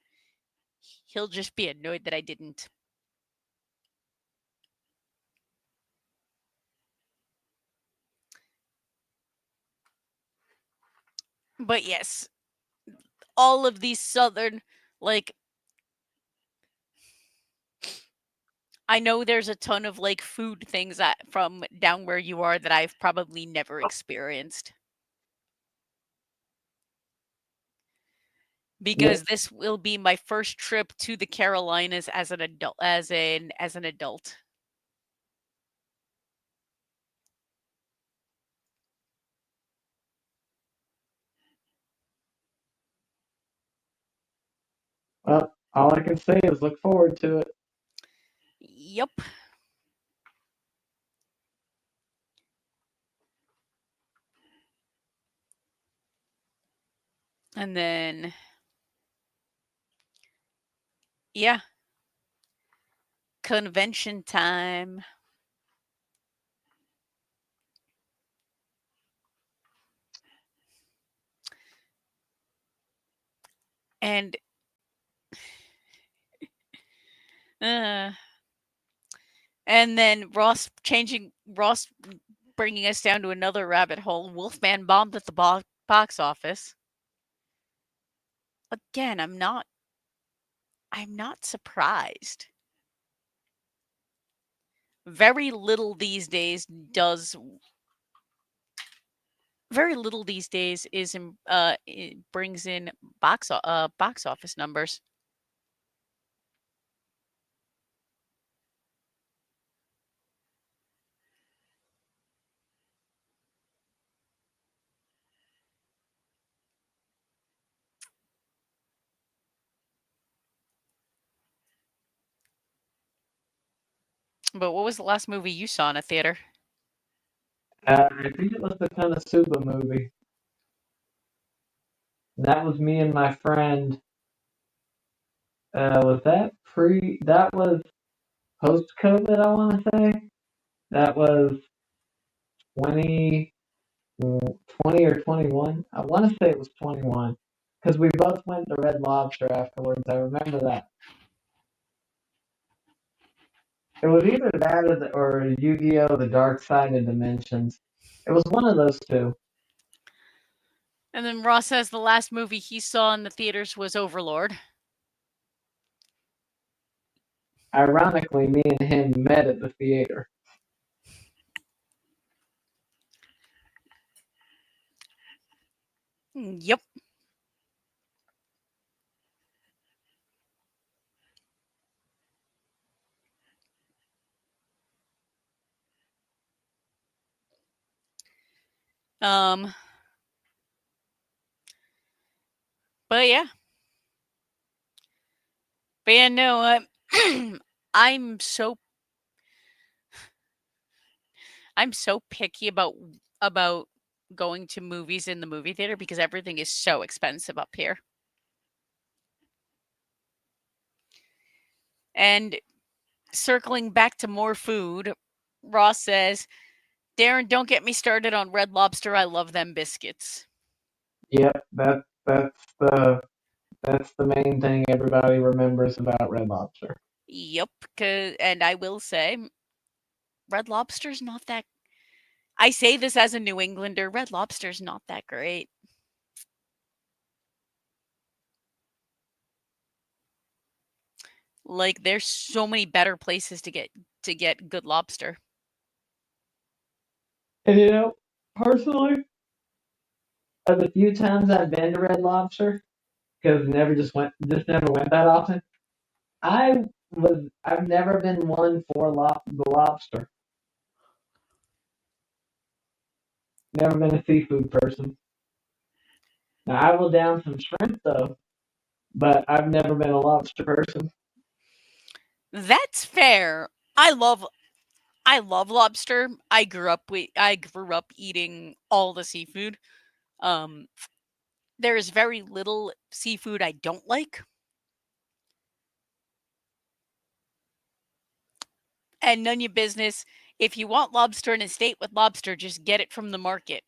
he'll just be annoyed that I didn't. But yes, all of these southern, like, I know there's a ton of like food things from down where you are that I've probably never experienced because Yep. this will be my first trip to the Carolinas as an adult as an adult. Well, all I can say is look forward to it. Yep. And then yeah, convention time. And uh and then Ross bringing us down to another rabbit hole. Wolfman bombed at the box office. Again, I'm not surprised. Very little these days does very little these days is it brings in box office numbers. But what was the last movie you saw in a theater? I think it was the Konosuba movie. That was me and my friend. Was that pre? That was post COVID. I want to say that was 20, 20 or 21. I want to say it was 21 because we both went to Red Lobster afterwards. I remember that. It was either that or Yu-Gi-Oh! The Dark Side of Dimensions. It was one of those two. And then Ross says the last movie he saw in the theaters was Overlord. Ironically, me and him met at the theater. Yep. Um. But yeah. But yeah. No. I'm so I'm so picky about going to movies in the movie theater because everything is so expensive up here. And circling back to more food, Ross says, Darren, don't get me started on Red Lobster. I love them biscuits. Yep, that's the main thing everybody remembers about Red Lobster. Yep. And I will say, Red Lobster's not that. I say this as a New Englander. Red Lobster's not that great. Like, there's so many better places to get good lobster. And personally, of the few times I've been to Red Lobster, because just never went that often. I've never been one for the lobster. Never been a seafood person. Now I will down some shrimp though, but I've never been a lobster person. That's fair. I love lobster. I grew up eating all the seafood. Um, there is very little seafood I don't like, and none of your business. If you want lobster in a state with lobster, just get it from the market.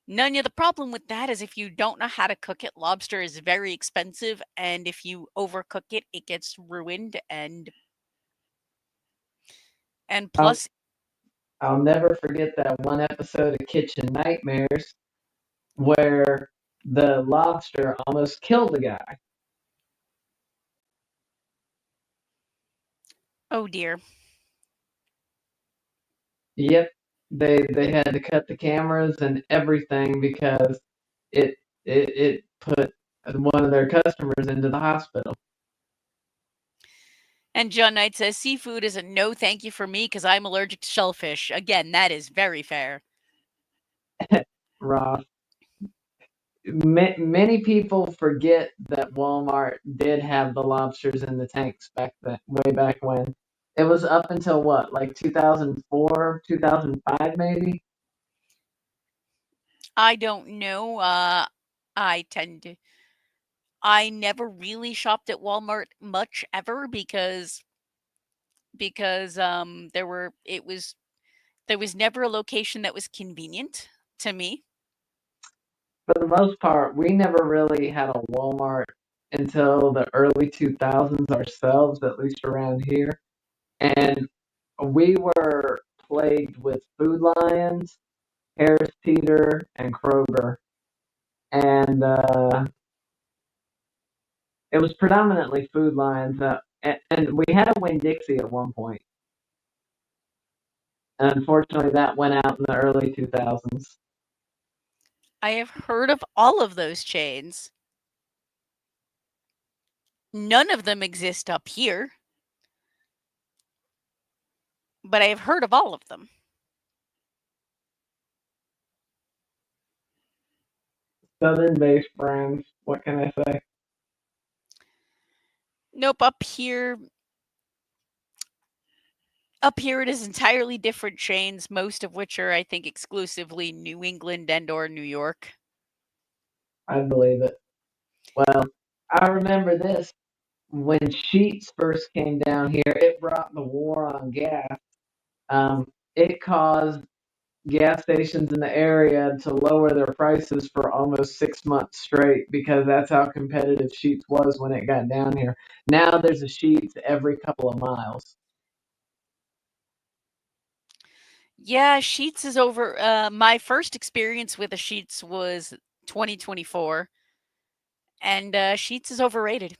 None of the problem with that is if you don't know how to cook it, lobster is very expensive, and if you overcook it, it gets ruined. And I'll, plus, I'll never forget that one episode of Kitchen Nightmares where the lobster almost killed the guy. oh dear. Yep, they had to cut the cameras and everything because it put one of their customers into the hospital. And John Knight says seafood is a no thank you for me because I'm allergic to shellfish. Again, that is very fair. Raw. Many people forget that Walmart did have the lobsters in the tanks back then, way back when. It was up until what, like 2004, 2005, maybe? I don't know. I tend to. I never really shopped at Walmart much ever because there was never a location that was convenient to me. For the most part, we never really had a Walmart until the early 2000s ourselves, at least around here. And we were plagued with Food Lions, Harris Teeter, and Kroger. And it was predominantly Food Lions. And we had a Winn Dixie at one point. And unfortunately, that went out in the early 2000s. I have heard of all of those chains. None of them exist up here, but I have heard of all of them. Southern based brands, what can I say? Nope, up here it is entirely different chains, most of which are I think exclusively New England and or New York. I believe it. Well, I remember this. When Sheets first came down here, it brought the war on gas. It caused gas stations in the area to lower their prices for almost 6 months straight because that's how competitive Sheets was when it got down here. Now there's a Sheets every couple of miles. Yeah, Sheets is over. My first experience with a Sheets was 2024, and Sheets is overrated.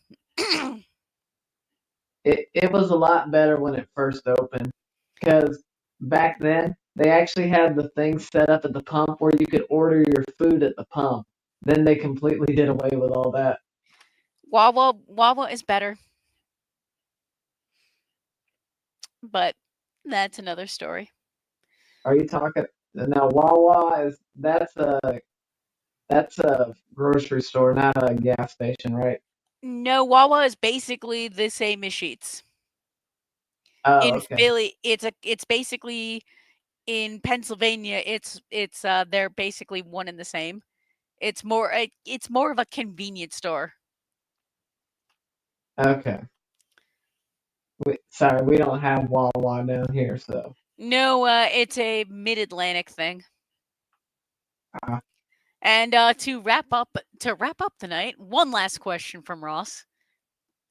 It was a lot better when it first opened because back then they actually had the thing set up at the pump where you could order your food at the pump. Then they completely did away with all that. Wawa is better, but that's another story. Are you talking now? Wawa is that's a grocery store, not a gas station, right? No, Wawa is basically the same as Sheets. Oh, In okay, Philly, it's basically in Pennsylvania. It's they're basically one and the same. It's more of a convenience store. okay. Sorry, we don't have Wawa down here, so No, it's a mid-Atlantic thing. uh, And to wrap up the night, one last question from Ross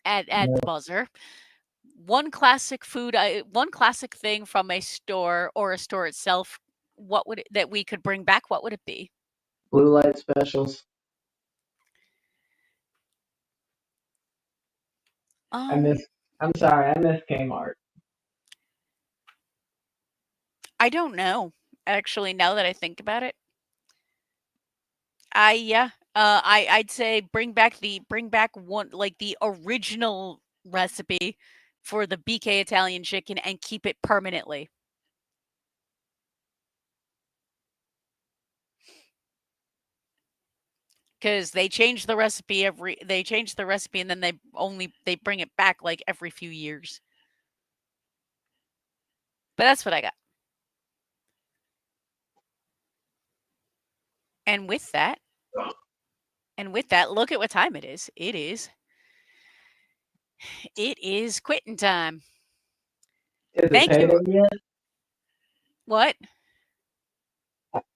at the no. buzzer. One classic thing from a store or a store itself. That we could bring back? What would it be? Blue light specials. I Um, miss. I'm sorry, I miss Kmart. I don't know. Actually, now that I think about it, I yeah. I'd say bring back one like the original recipe for the BK Italian chicken and keep it permanently. Because they change the recipe and then they bring it back like every few years. But that's what I got. And with that, look at what time it is. It is quitting time. Is it Thank you. payday yet? What?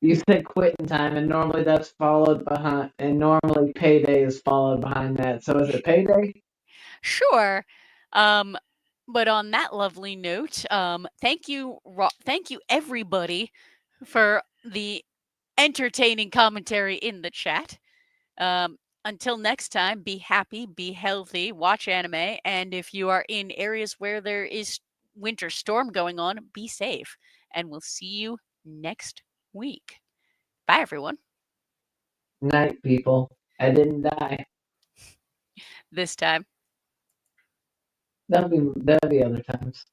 You said quitting time, and normally that's followed behind, and normally payday is followed behind that. So is it payday? Sure. Um, but on that lovely note, thank you everybody for the entertaining commentary in the chat. Until next time, be happy, be healthy, watch anime, and if you are in areas where there is winter storm going on, be safe. And we'll see you next week. Bye, everyone. Night, people. I didn't die. This time. There'll be other times.